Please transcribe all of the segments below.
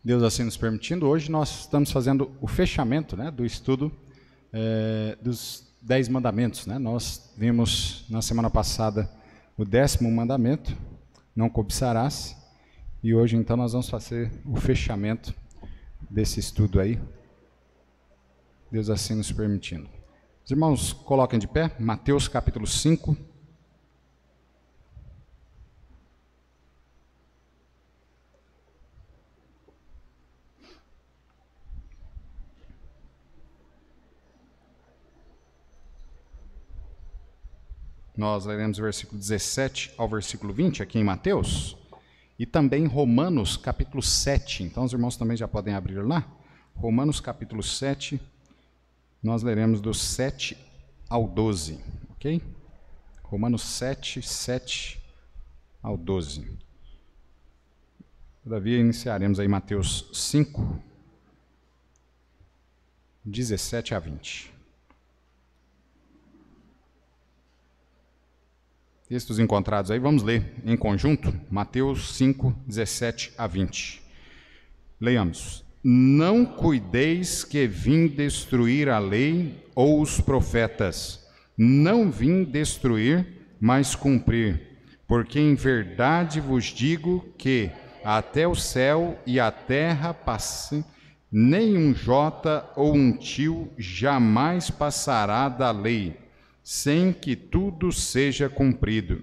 Deus assim nos permitindo, hoje nós estamos fazendo o fechamento, né, do estudo dos 10 mandamentos. Né? Nós vimos na semana passada o 10º mandamento, não cobiçarás, e hoje então nós vamos fazer o fechamento desse estudo aí, Deus assim nos permitindo. Os irmãos coloquem de pé, Mateus capítulo 5. Nós leremos o versículo 17 ao versículo 20 aqui em Mateus, e também Romanos capítulo 7. Então os irmãos também já podem abrir lá. Romanos capítulo 7, nós leremos do 7 ao 12, ok? Romanos 7, 7 ao 12. Todavia iniciaremos aí Mateus 5, 17 a 20. Textos encontrados aí, vamos ler em conjunto, Mateus 5, 17 a 20. Leiamos. Não cuideis que vim destruir a lei ou os profetas. Não vim destruir, mas cumprir. Porque em verdade vos digo que até o céu e a terra passem, nem um jota ou um tio jamais passará da lei, sem que tudo seja cumprido.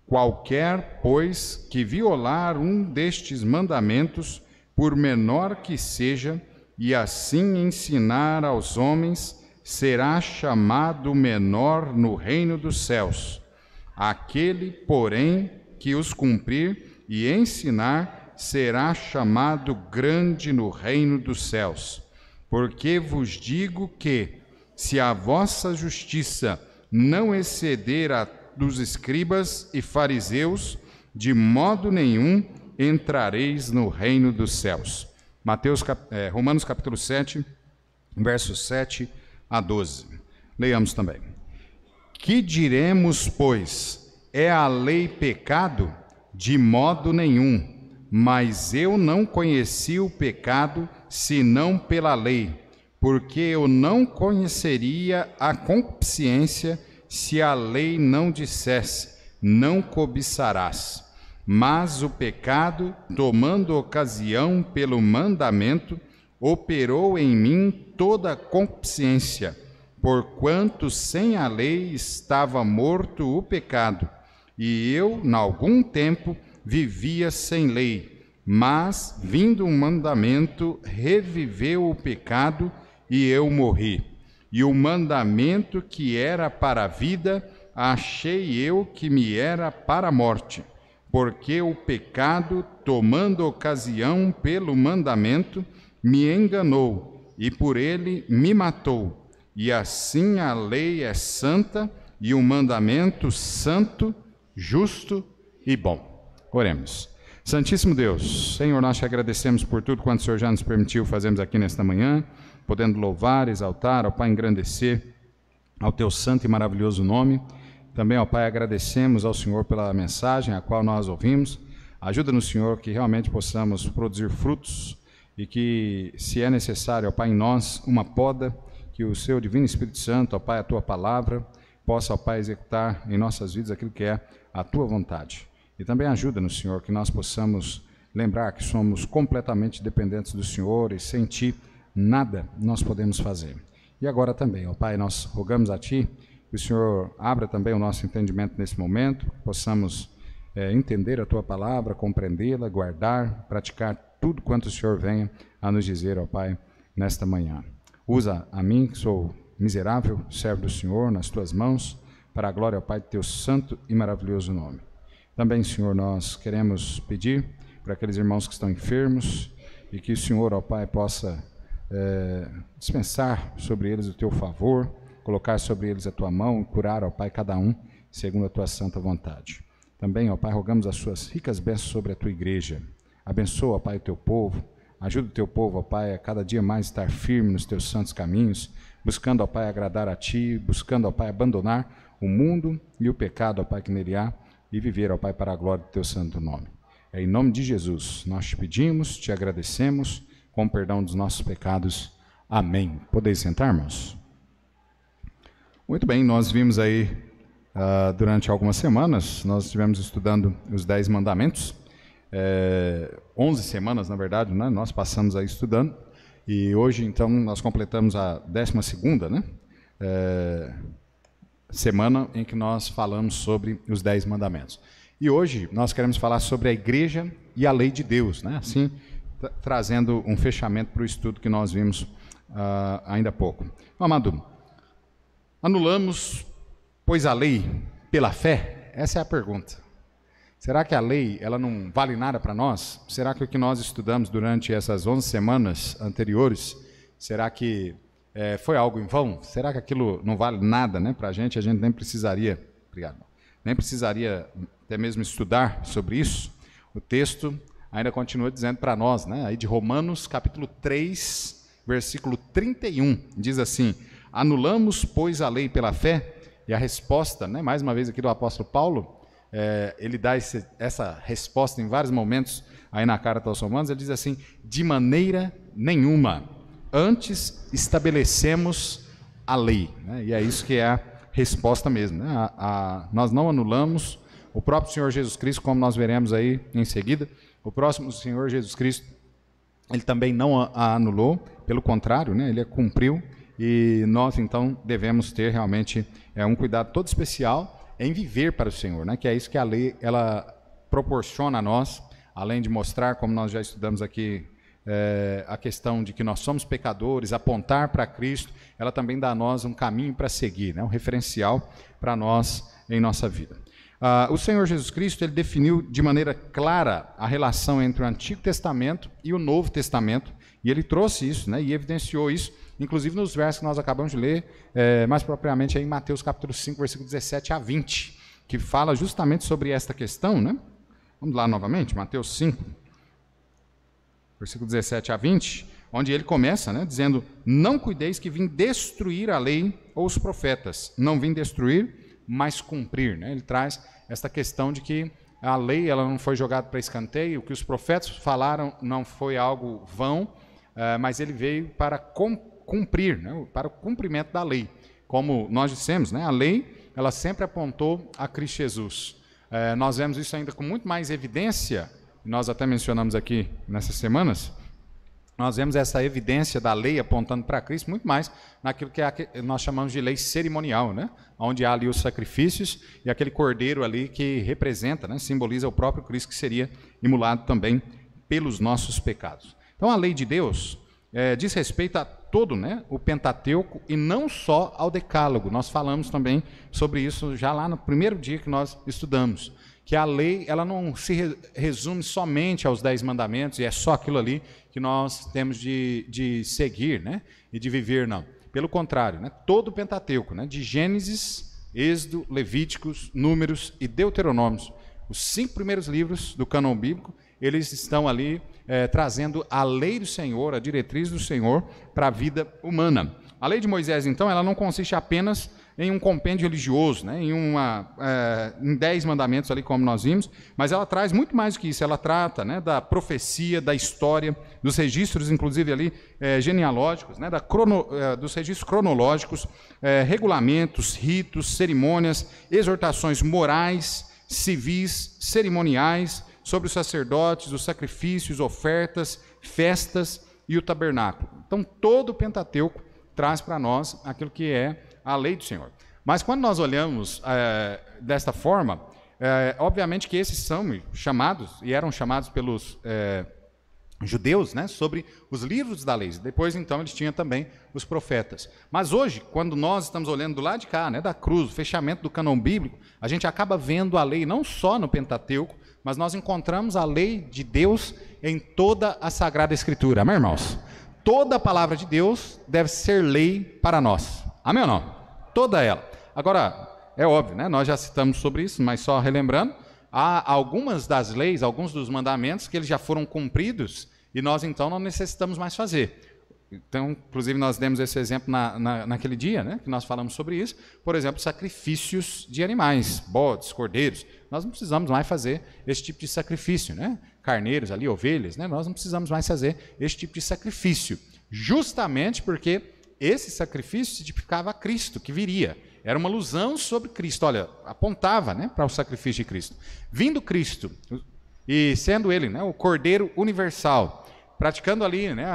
Qualquer, pois, que violar um destes mandamentos, por menor que seja, e assim ensinar aos homens, será chamado menor no reino dos céus. Aquele, porém, que os cumprir e ensinar, será chamado grande no reino dos céus. Porque vos digo que, se a vossa justiça não exceder a dos escribas e fariseus, de modo nenhum entrareis no reino dos céus. Romanos capítulo 7, versos 7 a 12. Leiamos também. Que diremos, pois? É a lei pecado? De modo nenhum. Mas eu não conheci o pecado, senão pela lei, porque eu não conheceria a concupiscência se a lei não dissesse, não cobiçarás. Mas o pecado, tomando ocasião pelo mandamento, operou em mim toda a concupiscência, porquanto sem a lei estava morto o pecado, e eu, em algum tempo, vivia sem lei. Mas, vindo um mandamento, reviveu o pecado, e eu morri. E o mandamento que era para a vida, achei eu que me era para a morte. Porque o pecado, tomando ocasião pelo mandamento, me enganou, e por ele me matou. E assim a lei é santa, e o mandamento santo, justo e bom. Oremos. Santíssimo Deus, Senhor, nós te agradecemos por tudo quanto o Senhor já nos permitiu fazermos aqui nesta manhã, podendo louvar, exaltar, ó Pai, engrandecer ao teu santo e maravilhoso nome. Também, ó Pai, agradecemos ao Senhor pela mensagem a qual nós ouvimos. Ajuda-nos, Senhor, que realmente possamos produzir frutos e que, se é necessário, ó Pai, em nós uma poda, que o seu divino Espírito Santo, ó Pai, a tua palavra, possa, ó Pai, executar em nossas vidas aquilo que é a tua vontade. E também ajuda-nos, Senhor, que nós possamos lembrar que somos completamente dependentes do Senhor e sem Ti nada nós podemos fazer. E agora também, ó Pai, nós rogamos a Ti que o Senhor abra também o nosso entendimento nesse momento, possamos entender a Tua palavra, compreendê-la, guardar, praticar tudo quanto o Senhor venha a nos dizer, ó Pai, nesta manhã. Usa a mim, que sou miserável, servo do Senhor, nas Tuas mãos, para a glória, ó Pai, de Teu santo e maravilhoso nome. Também, Senhor, nós queremos pedir para aqueles irmãos que estão enfermos e que o Senhor, ó Pai, possa dispensar sobre eles o Teu favor, colocar sobre eles a Tua mão, curar, ó Pai, cada um, segundo a Tua santa vontade. Também, ó Pai, rogamos as Suas ricas bênçãos sobre a Tua igreja. Abençoa, ó Pai, o Teu povo, ajuda o Teu povo, ó Pai, a cada dia mais estar firme nos Teus santos caminhos, buscando, ó Pai, agradar a Ti, buscando, ó Pai, abandonar o mundo e o pecado, ó Pai, que nele há, e viver, ó Pai, para a glória do Teu santo nome. É em nome de Jesus nós te pedimos, te agradecemos, com perdão dos nossos pecados. Amém. Podeis sentar, irmãos? Muito bem, nós vimos aí, durante algumas semanas, nós estivemos estudando os 10 mandamentos, 11 semanas, na verdade, né? Nós passamos aí estudando, e hoje, então, nós completamos a 12ª, né? Semana em que nós falamos sobre os 10 mandamentos. E hoje nós queremos falar sobre a igreja e a lei de Deus, né? Assim, trazendo um fechamento para o estudo que nós vimos ainda há pouco. Amado, anulamos, pois, a lei pela fé? Essa é a pergunta. Será que a lei ela não vale nada para nós? Será que o que nós estudamos durante essas 11 semanas anteriores, será que foi algo em vão? Será que aquilo não vale nada, né, para a gente? A gente nem precisaria, nem precisaria até mesmo estudar sobre isso. O texto ainda continua dizendo para nós, né, aí de Romanos capítulo 3, versículo 31, diz assim: anulamos, pois, a lei pela fé? E a resposta, né, mais uma vez aqui do apóstolo Paulo, ele dá essa resposta em vários momentos aí na carta aos Romanos. Ele diz assim: de maneira nenhuma, antes estabelecemos a lei, né? E é isso que é a resposta mesmo, né? Nós não anulamos. O próprio Senhor Jesus Cristo, como nós veremos aí em seguida, o próximo Senhor Jesus Cristo, ele também não a anulou, pelo contrário, né? Ele a cumpriu, e nós então devemos ter realmente um cuidado todo especial em viver para o Senhor, né? Que é isso que a lei ela proporciona a nós, além de mostrar, como nós já estudamos aqui, a questão de que nós somos pecadores, apontar para Cristo, ela também dá a nós um caminho para seguir, né? Um referencial para nós em nossa vida. O Senhor Jesus Cristo ele definiu de maneira clara a relação entre o Antigo Testamento e o Novo Testamento, e ele trouxe isso, né, e evidenciou isso, inclusive nos versos que nós acabamos de ler, mais propriamente aí em Mateus capítulo 5, versículo 17 a 20, que fala justamente sobre esta questão, né? Vamos lá novamente, Mateus 5, versículo 17 a 20, onde ele começa, né, dizendo: não cuideis que vim destruir a lei ou os profetas, não vim destruir, mas cumprir, né? Ele traz essa questão de que a lei ela não foi jogada para escanteio, o que os profetas falaram não foi algo vão, mas ele veio para cumprir, né? Para o cumprimento da lei. Como nós dissemos, né? A lei ela sempre apontou a Cristo Jesus. Nós vemos isso ainda com muito mais evidência, nós até mencionamos aqui nessas semanas, nós vemos essa evidência da lei apontando para Cristo muito mais naquilo que nós chamamos de lei cerimonial, né? Onde há ali os sacrifícios e aquele cordeiro ali que representa, né? Simboliza o próprio Cristo que seria imolado também pelos nossos pecados. Então a lei de Deus diz respeito a todo, né, o Pentateuco e não só ao Decálogo. Nós falamos também sobre isso já lá no primeiro dia que nós estudamos, que a lei ela não se resume somente aos 10 mandamentos e é só aquilo ali que nós temos de seguir, né, e de viver, não. Pelo contrário, né, todo o Pentateuco, né, de Gênesis, Êxodo, Levíticos, Números e Deuteronômios, os 5 primeiros livros do cânon bíblico, eles estão ali trazendo a lei do Senhor, a diretriz do Senhor para a vida humana. A lei de Moisés, então, ela não consiste apenas em um compêndio religioso, né, em 10 mandamentos ali, como nós vimos, mas ela traz muito mais do que isso. Ela trata, né, da profecia, da história, dos registros, inclusive ali genealógicos, né, dos registros cronológicos, regulamentos, ritos, cerimônias, exortações morais, civis, cerimoniais, sobre os sacerdotes, os sacrifícios, ofertas, festas e o tabernáculo. Então, todo o Pentateuco traz para nós aquilo que é a lei do Senhor. Mas quando nós olhamos desta forma, obviamente que esses são chamados, e eram chamados pelos judeus, né, sobre os livros da lei. Depois, então, eles tinham também os profetas. Mas hoje, quando nós estamos olhando do lado de cá, né, da cruz, o fechamento do cânon bíblico, a gente acaba vendo a lei não só no Pentateuco, mas nós encontramos a lei de Deus em toda a Sagrada Escritura. Amém, irmãos? Toda a palavra de Deus deve ser lei para nós. Amém ou não? Toda ela. Agora, é óbvio, né? Nós já citamos sobre isso, mas só relembrando, há algumas das leis, alguns dos mandamentos que eles já foram cumpridos e nós então não necessitamos mais fazer. Então, inclusive, nós demos esse exemplo naquele dia, né, que nós falamos sobre isso. Por exemplo, sacrifícios de animais, bodes, cordeiros. Nós não precisamos mais fazer esse tipo de sacrifício, né? Carneiros ali, ovelhas, né? Nós não precisamos mais fazer esse tipo de sacrifício. Justamente porque esse sacrifício tipificava Cristo, que viria. Era uma alusão sobre Cristo. Olha, apontava, né, para o sacrifício de Cristo. Vindo Cristo, e sendo ele, né, o Cordeiro universal, praticando ali, né,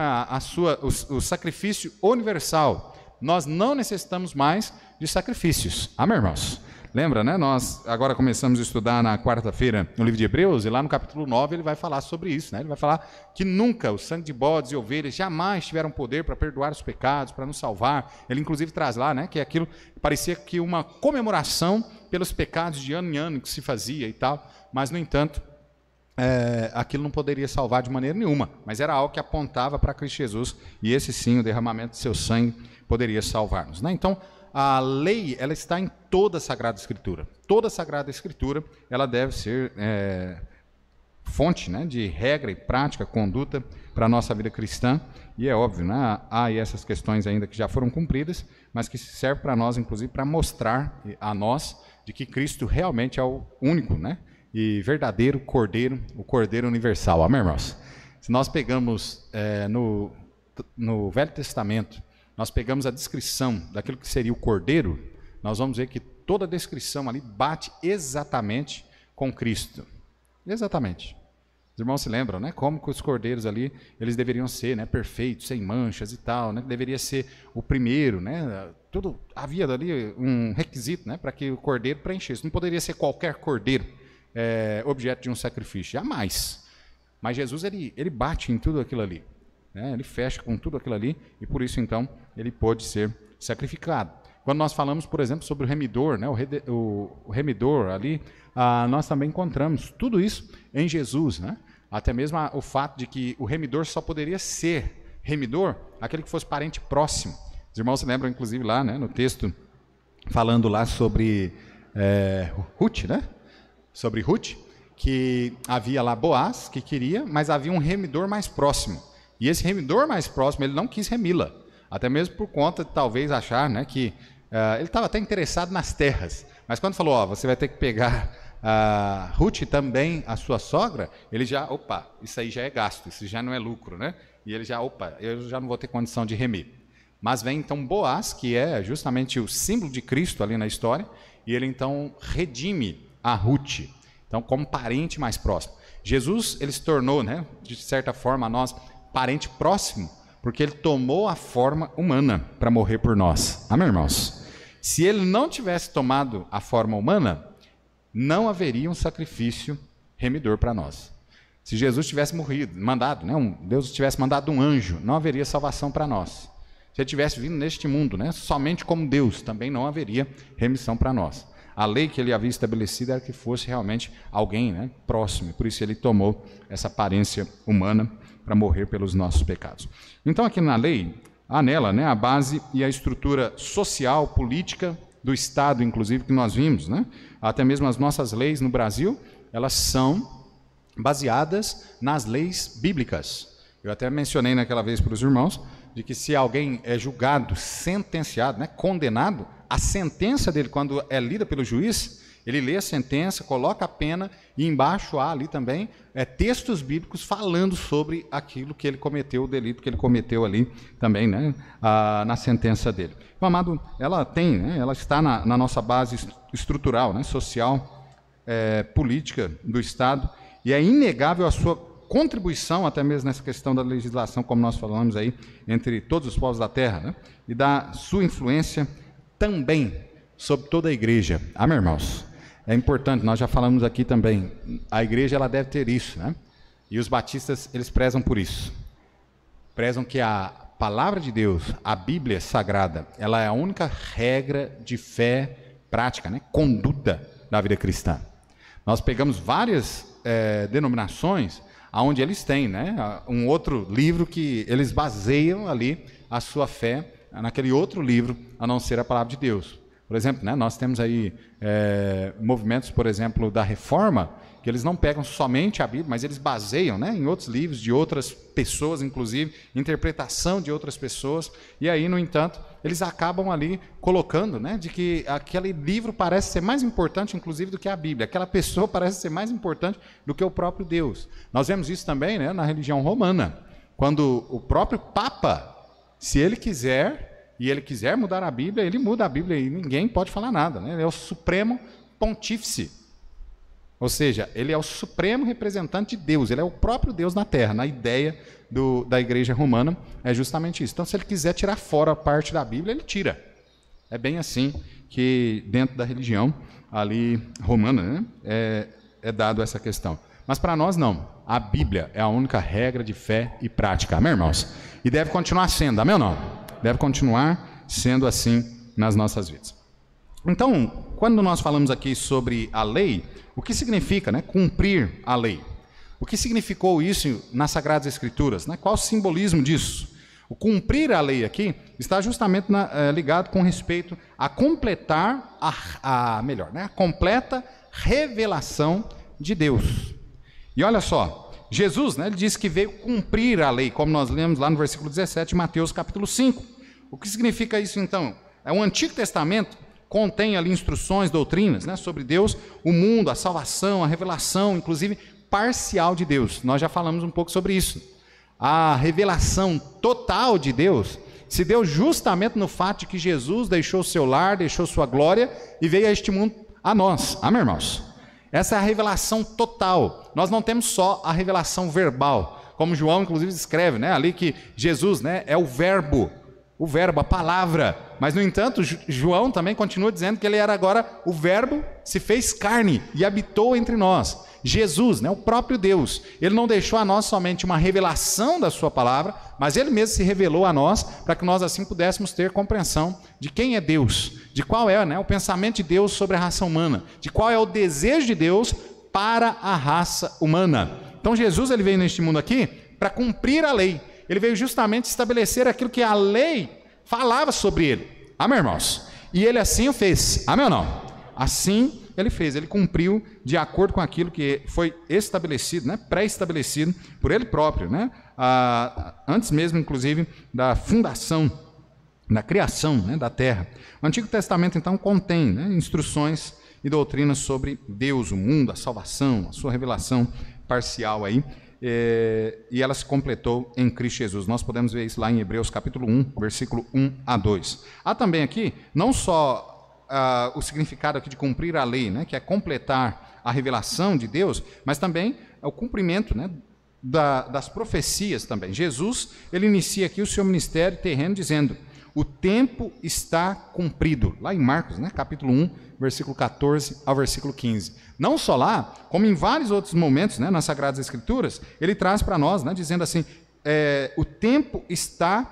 o sacrifício universal, nós não necessitamos mais de sacrifícios. Amém, irmãos? Lembra, né? Nós agora começamos a estudar na quarta-feira no livro de Hebreus, e lá no capítulo 9 ele vai falar sobre isso, né? Ele vai falar que nunca o sangue de bodes e ovelhas jamais tiveram poder para perdoar os pecados, para nos salvar. Ele inclusive traz lá, né, que aquilo parecia que uma comemoração pelos pecados de ano em ano que se fazia e tal, mas no entanto, aquilo não poderia salvar de maneira nenhuma, mas era algo que apontava para Cristo Jesus, e esse sim, o derramamento de seu sangue poderia salvar-nos, né? Então, a lei, ela está em toda a Sagrada Escritura. Toda a Sagrada Escritura, ela deve ser fonte, né, de regra e prática, conduta para a nossa vida cristã, e é óbvio, né, há aí essas questões ainda que já foram cumpridas, mas que serve para nós, inclusive, para mostrar a nós de que Cristo realmente é o único, né, e verdadeiro Cordeiro, o Cordeiro universal. Amém, irmãos? Se nós pegamos no Velho Testamento, nós pegamos a descrição daquilo que seria o Cordeiro, nós vamos ver que toda a descrição ali bate exatamente com Cristo. Exatamente. Os irmãos se lembram, né? Como que os cordeiros ali, eles deveriam ser, né, perfeitos, sem manchas e tal, né? Deveria ser o primeiro, né? Tudo havia ali um requisito, né, para que o cordeiro preenchesse. Não poderia ser qualquer cordeiro objeto de um sacrifício, jamais. Mas Jesus, ele bate em tudo aquilo ali, né? Ele fecha com tudo aquilo ali, e por isso então ele pôde ser sacrificado. Quando nós falamos, por exemplo, sobre o remidor, né, o remidor ali, nós também encontramos tudo isso em Jesus, né? Até mesmo o fato de que o remidor só poderia ser remidor aquele que fosse parente próximo. Os irmãos se lembram, inclusive, lá, né, no texto falando lá sobre Ruth, né? Sobre Ruth, que havia lá Boaz, que queria, mas havia um remidor mais próximo. E esse remidor mais próximo, ele não quis remi-la, até mesmo por conta de talvez achar, né, que ele estava até interessado nas terras. Mas quando falou, você vai ter que pegar Ruth também, a sua sogra, ele já, isso aí já é gasto, isso já não é lucro, né? E ele já, eu já não vou ter condição de remir. Mas vem então Boaz, que é justamente o símbolo de Cristo ali na história, e ele então redime a Ruth, então como parente mais próximo. Jesus, ele se tornou, né, de certa forma, a nós, parente próximo, porque ele tomou a forma humana para morrer por nós. Amém, irmãos? Se ele não tivesse tomado a forma humana, não haveria um sacrifício remidor para nós. Se Jesus tivesse mandado, né, Deus tivesse mandado um anjo, não haveria salvação para nós. Se ele tivesse vindo neste mundo, né, somente como Deus, também não haveria remissão para nós. A lei que ele havia estabelecido era que fosse realmente alguém, né, próximo, por isso ele tomou essa aparência humana para morrer pelos nossos pecados. Então aqui na lei, há nela, né, a base e a estrutura social, política do Estado, inclusive, que nós vimos, né? Até mesmo as nossas leis no Brasil, elas são baseadas nas leis bíblicas. Eu até mencionei naquela vez para os irmãos, de que se alguém é julgado, sentenciado, né, condenado, a sentença dele, quando é lida pelo juiz, ele lê a sentença, coloca a pena, e embaixo há ali também textos bíblicos falando sobre aquilo que ele cometeu, o delito que ele cometeu ali também, né, na sentença dele. O amado, ela tem, né, ela está na nossa base estrutural, né, social, política do Estado, e é inegável a sua contribuição, até mesmo nessa questão da legislação, como nós falamos aí, entre todos os povos da terra, né, e da sua influência também sobre toda a igreja. Amém, irmãos? É importante, nós já falamos aqui também, a igreja ela deve ter isso, né? E os batistas, eles prezam por isso. Prezam que a palavra de Deus, a Bíblia Sagrada, ela é a única regra de fé prática, né? Conduta da vida cristã. Nós pegamos várias denominações onde eles têm, né, um outro livro que eles baseiam ali a sua fé naquele outro livro, a não ser a palavra de Deus. Por exemplo, né, nós temos aí movimentos, por exemplo, da Reforma, que eles não pegam somente a Bíblia, mas eles baseiam, né, em outros livros de outras pessoas, inclusive, interpretação de outras pessoas, e aí, no entanto, eles acabam ali colocando, né, de que aquele livro parece ser mais importante, inclusive, do que a Bíblia, aquela pessoa parece ser mais importante do que o próprio Deus. Nós vemos isso também, né, na religião romana, quando o próprio Papa, se ele quiser, e ele quiser mudar a Bíblia, ele muda a Bíblia e ninguém pode falar nada, né? Ele é o Supremo Pontífice. Ou seja, ele é o supremo representante de Deus, ele é o próprio Deus na Terra. Na ideia da Igreja Romana é justamente isso. Então, se ele quiser tirar fora a parte da Bíblia, ele tira. É bem assim que dentro da religião ali romana, né, é dado essa questão. Mas para nós não. A Bíblia é a única regra de fé e prática, amém, irmãos? E deve continuar sendo, amém ou não? Deve continuar sendo assim nas nossas vidas. Então, quando nós falamos aqui sobre a lei, o que significa, né, cumprir a lei? O que significou isso nas Sagradas Escrituras? Né? Qual o simbolismo disso? O cumprir a lei aqui está justamente ligado com respeito a completar a completa revelação de Deus. E olha só, Jesus, né, ele disse que veio cumprir a lei, como nós lemos lá no versículo 17 de Mateus capítulo 5. O que significa isso então? O Antigo Testamento contém ali instruções, doutrinas, né, sobre Deus, o mundo, a salvação, a revelação, inclusive parcial de Deus. Nós já falamos um pouco sobre isso. A revelação total de Deus se deu justamente no fato de que Jesus deixou seu lar, deixou sua glória e veio a este mundo a nós. Amém, irmãos? Essa é a revelação total. Nós não temos só a revelação verbal, como João inclusive escreve, né, ali que Jesus, né, é o verbo, a palavra. Mas, no entanto, João também continua dizendo que ele era agora o verbo, se fez carne e habitou entre nós. Jesus, né, o próprio Deus, ele não deixou a nós somente uma revelação da sua palavra, mas ele mesmo se revelou a nós para que nós assim pudéssemos ter compreensão de quem é Deus, de qual é, né, o pensamento de Deus sobre a raça humana, de qual é o desejo de Deus para a raça humana. Então Jesus, ele veio neste mundo aqui para cumprir a lei. Ele veio justamente estabelecer aquilo que a lei falava sobre ele. Amém, irmãos? E ele assim o fez. Amém ou não? Assim ele fez. Ele cumpriu de acordo com aquilo que foi estabelecido, né? Pré-estabelecido por ele próprio, né? Antes mesmo, inclusive, da fundação, da criação, né, da terra. O Antigo Testamento, então, contém, né, instruções e doutrinas sobre Deus, o mundo, a salvação, a sua revelação parcial aí. E ela se completou em Cristo Jesus. Nós podemos ver isso lá em Hebreus capítulo 1, versículo 1 a 2. Há também aqui, não só o significado aqui de cumprir a lei, né, que é completar a revelação de Deus, mas também o cumprimento, né, das profecias também. Jesus, ele inicia aqui o seu ministério terreno dizendo: o tempo está cumprido. Lá em Marcos, né, capítulo 1, versículo 14 ao versículo 15. Não só lá, como em vários outros momentos, né, nas Sagradas Escrituras, ele traz para nós, né, dizendo assim, o tempo está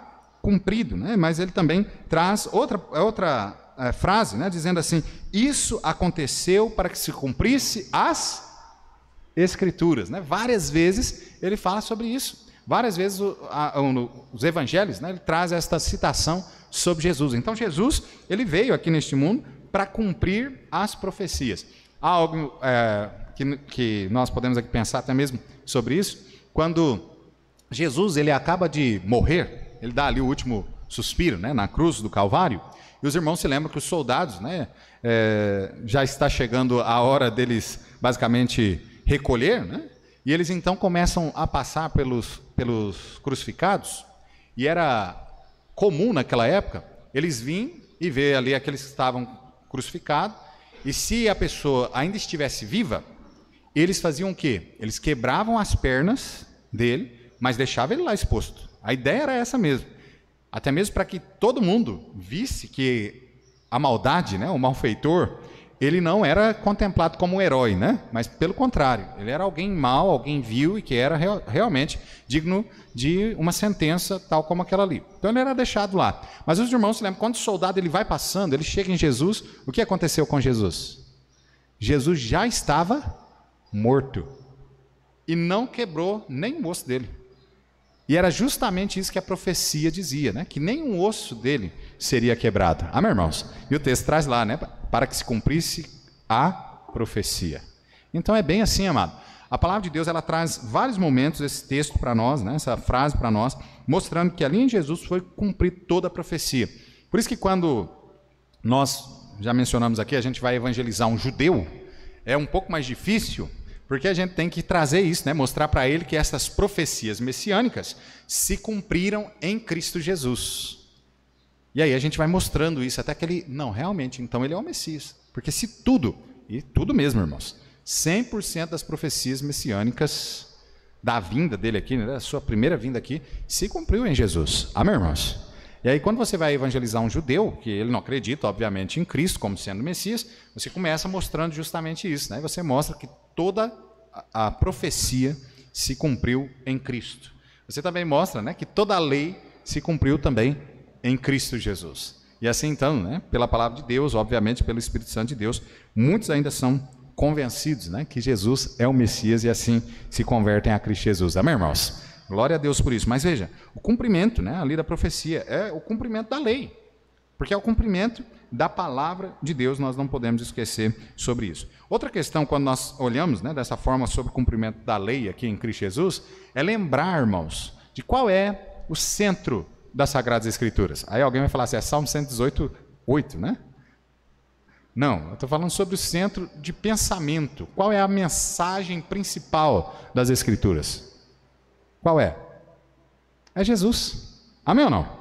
cumprido, né, mas ele também traz outra frase, né, dizendo assim, isso aconteceu para que se cumprisse as Escrituras. Né? Várias vezes ele fala sobre isso. Várias vezes os evangelhos, né, ele traz esta citação sobre Jesus. Então Jesus, ele veio aqui neste mundo para cumprir as profecias. Há algo que nós podemos aqui pensar até mesmo sobre isso. Quando Jesus, ele acaba de morrer, ele dá ali o último suspiro, né, na cruz do Calvário, e os irmãos se lembram que os soldados, né, já está chegando a hora deles basicamente recolher, né, e eles então começam a passar pelos crucificados, e era comum naquela época, eles vinham e ver ali aqueles que estavam crucificados, e se a pessoa ainda estivesse viva, eles faziam o quê? Eles quebravam as pernas dele, mas deixavam ele lá exposto. A ideia era essa mesmo. Até mesmo para que todo mundo visse que a maldade, né, o malfeitor, ele não era contemplado como um herói, né? Mas pelo contrário, ele era alguém mau, alguém vil e que era realmente digno de uma sentença tal como aquela ali. Então ele era deixado lá. Mas os irmãos se lembram, quando o soldado ele vai passando, ele chega em Jesus, o que aconteceu com Jesus? Jesus já estava morto e não quebrou nem o osso dele. E era justamente isso que a profecia dizia, né? Que nenhum osso dele seria quebrado. Amém, irmãos? E o texto traz lá, né? Para que se cumprisse a profecia. Então é bem assim, amado. A palavra de Deus, ela traz vários momentos, esse texto para nós, né, essa frase para nós, mostrando que ali em Jesus foi cumprir toda a profecia. Por isso que quando nós, já mencionamos aqui, a gente vai evangelizar um judeu, é um pouco mais difícil, porque a gente tem que trazer isso, né, mostrar para ele que essas profecias messiânicas se cumpriram em Cristo Jesus. E aí a gente vai mostrando isso até que ele, não, realmente, então ele é o Messias. Porque se tudo, e tudo mesmo, irmãos, 100% das profecias messiânicas da vinda dele aqui, né, da sua primeira vinda aqui, se cumpriu em Jesus. Amém, irmãos? E aí quando você vai evangelizar um judeu, que ele não acredita, obviamente, em Cristo como sendo Messias, você começa mostrando justamente isso, né? Você mostra que toda a profecia se cumpriu em Cristo. Você também mostra, né, que toda a lei se cumpriu também em Cristo Jesus. E assim então, né, pela palavra de Deus, obviamente pelo Espírito Santo de Deus, muitos ainda são convencidos, né, que Jesus é o Messias e assim se convertem a Cristo Jesus. Amém, irmãos? Glória a Deus por isso. Mas veja, o cumprimento, né, ali da profecia é o cumprimento da lei. Porque é o cumprimento da palavra de Deus, nós não podemos esquecer sobre isso. Outra questão, quando nós olhamos, né, dessa forma sobre o cumprimento da lei aqui em Cristo Jesus, é lembrar, irmãos, de qual é o centro das Sagradas Escrituras. Aí alguém vai falar assim, é Salmo 118, 8, né? Não, eu estou falando sobre o centro de pensamento. Qual é a mensagem principal das Escrituras? Qual é? É Jesus. Amém ou não?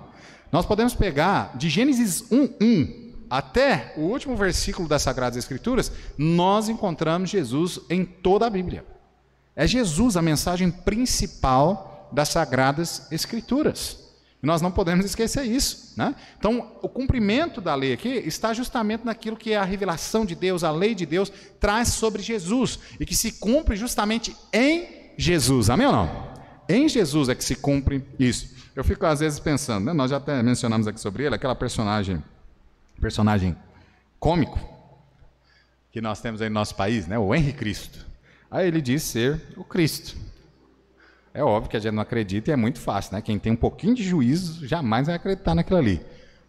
Nós podemos pegar de Gênesis 1:1 até o último versículo das Sagradas Escrituras, nós encontramos Jesus em toda a Bíblia. É Jesus a mensagem principal das Sagradas Escrituras. E nós não podemos esquecer isso, né? Então, o cumprimento da lei aqui está justamente naquilo que a revelação de Deus, a lei de Deus, traz sobre Jesus, e que se cumpre justamente em Jesus. Amém ou não? Em Jesus é que se cumpre isso. Eu fico às vezes pensando, né? Nós já até mencionamos aqui sobre ele, aquela personagem cômico que nós temos aí no nosso país, né? O Henri Cristo. Aí ele diz ser o Cristo. É óbvio que a gente não acredita e é muito fácil, né? Quem tem um pouquinho de juízo jamais vai acreditar naquilo ali.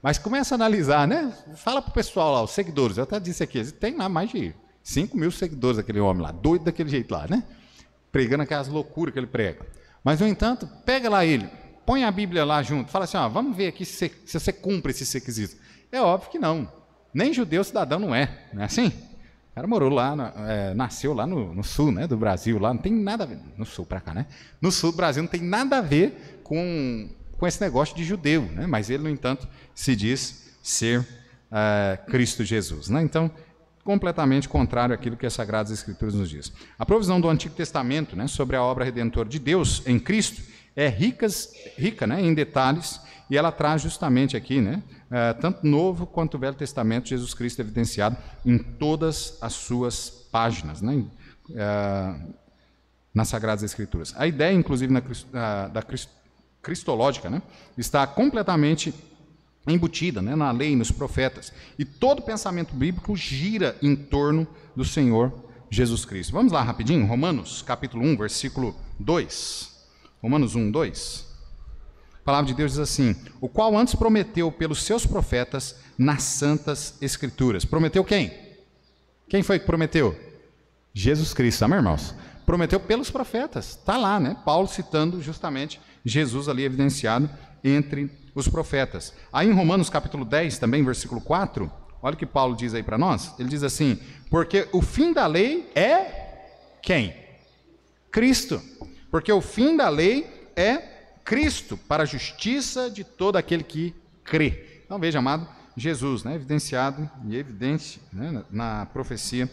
Mas começa a analisar, né? Fala para o pessoal lá, os seguidores, eu até disse aqui, tem lá mais de 5 mil seguidores aquele homem lá, doido daquele jeito lá, né? Pregando aquelas loucuras que ele prega. Mas, no entanto, pega lá ele, põe a Bíblia lá junto, fala assim, ó, vamos ver aqui se você cumpre esses requisitos. É óbvio que não. Nem judeu cidadão não é, não é assim? O cara morou lá, nasceu lá no sul, né, do Brasil, lá não tem nada a ver, no sul para cá, né? No sul do Brasil não tem nada a ver com esse negócio de judeu, né? Mas ele, no entanto, se diz ser Cristo Jesus, né? Então, completamente contrário àquilo que as Sagradas Escrituras nos diz. A provisão do Antigo Testamento, né, sobre a obra redentora de Deus em Cristo é rica, né, em detalhes, e ela traz justamente aqui, né, tanto o Novo quanto o Velho Testamento, Jesus Cristo evidenciado em todas as suas páginas, né, nas Sagradas Escrituras. A ideia, inclusive, da cristológica, né, está completamente embutida, né, na lei, nos profetas. E todo pensamento bíblico gira em torno do Senhor Jesus Cristo. Vamos lá rapidinho, Romanos, capítulo 1, versículo 2. Romanos 1, 2. A palavra de Deus diz assim, o qual antes prometeu pelos seus profetas nas santas Escrituras. Prometeu quem? Quem foi que prometeu? Jesus Cristo, amém, irmãos? Prometeu pelos profetas. Está lá, né? Paulo citando justamente Jesus ali evidenciado entre os profetas. Aí em Romanos capítulo 10, também versículo 4, olha o que Paulo diz aí para nós. Ele diz assim, porque o fim da lei é quem? Cristo. Porque o fim da lei é Cristo, para a justiça de todo aquele que crê. Então veja, amado, Jesus, né, evidenciado e evidente, né, na profecia,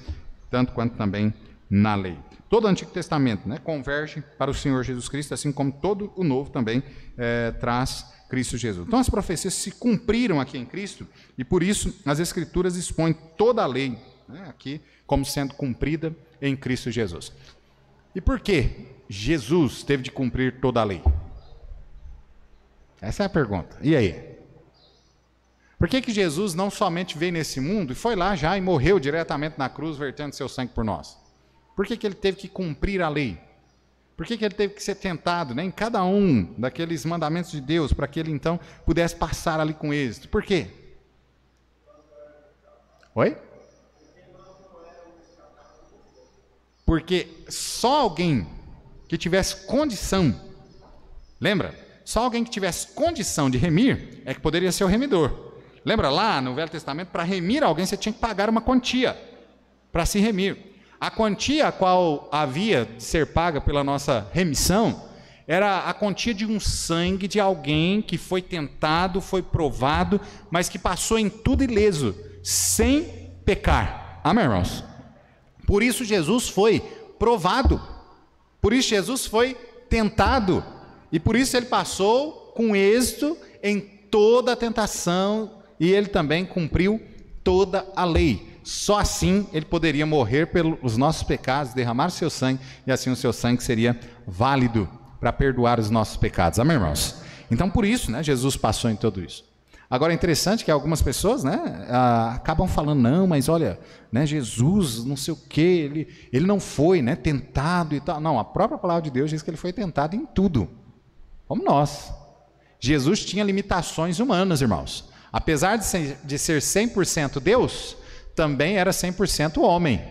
tanto quanto também na lei. Todo o Antigo Testamento, né, converge para o Senhor Jesus Cristo, assim como todo o Novo também traz Cristo Jesus. Então as profecias se cumpriram aqui em Cristo e por isso as Escrituras expõem toda a lei, né, aqui como sendo cumprida em Cristo Jesus. E por que Jesus teve de cumprir toda a lei? Essa é a pergunta. E aí? Por que Jesus não somente veio nesse mundo e foi lá já e morreu diretamente na cruz, vertendo seu sangue por nós? Por que ele teve que cumprir a lei? Por que ele teve que ser tentado, né, em cada um daqueles mandamentos de Deus, para que ele então pudesse passar ali com êxito? Por quê? Oi? Porque só alguém que tivesse condição, lembra? Só alguém que tivesse condição de remir é que poderia ser o remidor. Lembra lá no Velho Testamento, para remir alguém você tinha que pagar uma quantia para se remir. A quantia a qual havia de ser paga pela nossa remissão era a quantia de um sangue de alguém que foi tentado, foi provado, mas que passou em tudo ileso, sem pecar. Amém, irmãos? Por isso Jesus foi provado, por isso Jesus foi tentado, e por isso ele passou com êxito em toda a tentação, e ele também cumpriu toda a lei. Só assim ele poderia morrer pelos nossos pecados, derramar seu sangue, e assim o seu sangue seria válido para perdoar os nossos pecados. Amém, irmãos? Então por isso, né, Jesus passou em tudo isso. Agora é interessante que algumas pessoas, né, acabam falando, não, mas olha, né, Jesus, não sei o quê, ele não foi, né, tentado e tal. Não, a própria palavra de Deus diz que ele foi tentado em tudo, como nós. Jesus tinha limitações humanas, irmãos. Apesar de ser 100% Deus, também era 100% homem.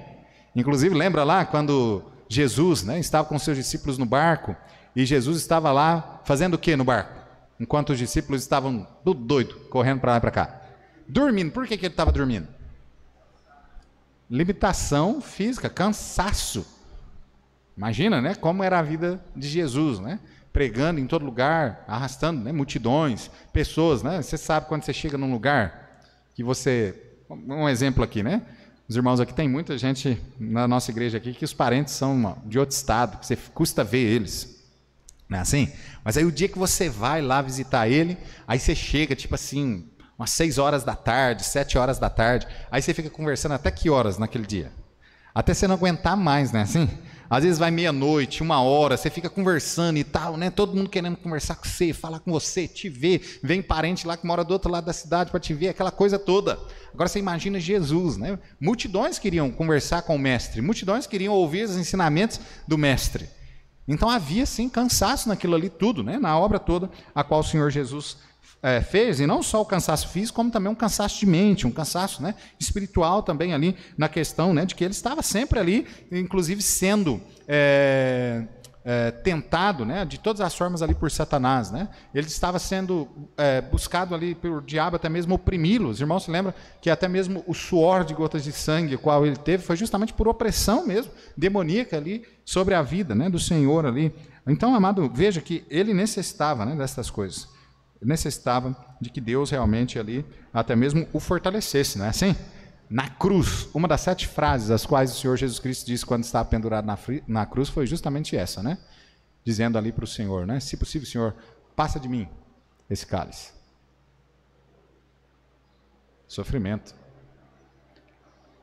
Inclusive, lembra lá quando Jesus, né, estava com seus discípulos no barco, e Jesus estava lá fazendo o que no barco? Enquanto os discípulos estavam tudo doido, correndo para lá e para cá. Dormindo. Por que ele estava dormindo? Limitação física, cansaço. Imagina, né, como era a vida de Jesus, né? Pregando em todo lugar, arrastando, né, multidões, pessoas, né? Você sabe quando você chega num lugar que você... Um exemplo aqui, né? Os irmãos aqui, tem muita gente na nossa igreja aqui que os parentes são de outro estado, que você custa ver eles. Não é assim? Mas aí o dia que você vai lá visitar ele, aí você chega, tipo assim, umas 6 horas da tarde, 7 horas da tarde, aí você fica conversando até que horas naquele dia? Até você não aguentar mais, né? Assim? Às vezes vai meia-noite, 1 hora, você fica conversando e tal, né? Todo mundo querendo conversar com você, falar com você, te ver, vem parente lá que mora do outro lado da cidade para te ver, aquela coisa toda. Agora você imagina Jesus, né? Multidões queriam conversar com o mestre, multidões queriam ouvir os ensinamentos do mestre. Então havia sim cansaço naquilo ali tudo, né? Na obra toda a qual o Senhor Jesus fez, e não só o cansaço físico, como também um cansaço de mente, um cansaço, né, espiritual também ali, na questão, né, de que ele estava sempre ali, inclusive sendo tentado, né, de todas as formas ali por Satanás, né? Ele estava sendo buscado ali pelo diabo, até mesmo oprimi-lo. Os irmãos se lembram que até mesmo o suor de gotas de sangue, o qual ele teve, foi justamente por opressão mesmo, demoníaca ali, sobre a vida, né, do Senhor ali. Então, amado, veja que ele necessitava, né, dessas coisas. Necessitava de que Deus realmente ali até mesmo o fortalecesse, não é assim? Na cruz, uma das 7 frases as quais o Senhor Jesus Cristo disse quando estava pendurado na cruz foi justamente essa, né? Dizendo ali para o Senhor, né? Se possível, Senhor, passa de mim esse cálice. Sofrimento.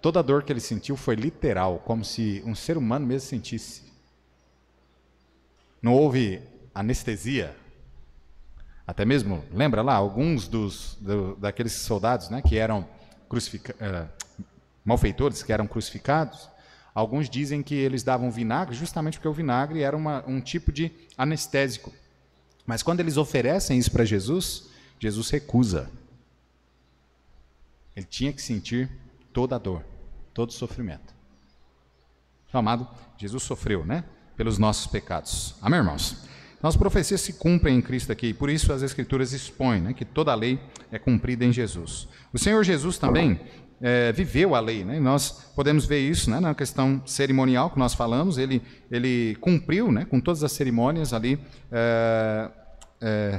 Toda a dor que ele sentiu foi literal, como se um ser humano mesmo sentisse. Não houve anestesia. Até mesmo, lembra lá, alguns daqueles soldados, né, que eram malfeitores, que eram crucificados, alguns dizem que eles davam vinagre, justamente porque o vinagre era um tipo de anestésico. Mas quando eles oferecem isso para Jesus, Jesus recusa. Ele tinha que sentir toda a dor, todo o sofrimento. Então, amado, Jesus sofreu, né, pelos nossos pecados. Amém, irmãos? Então, as profecias se cumprem em Cristo aqui, e por isso as Escrituras expõem, né, que toda a lei é cumprida em Jesus. O Senhor Jesus também viveu a lei, né, e nós podemos ver isso, né, na questão cerimonial que nós falamos. Ele cumpriu, né, com todas as cerimônias ali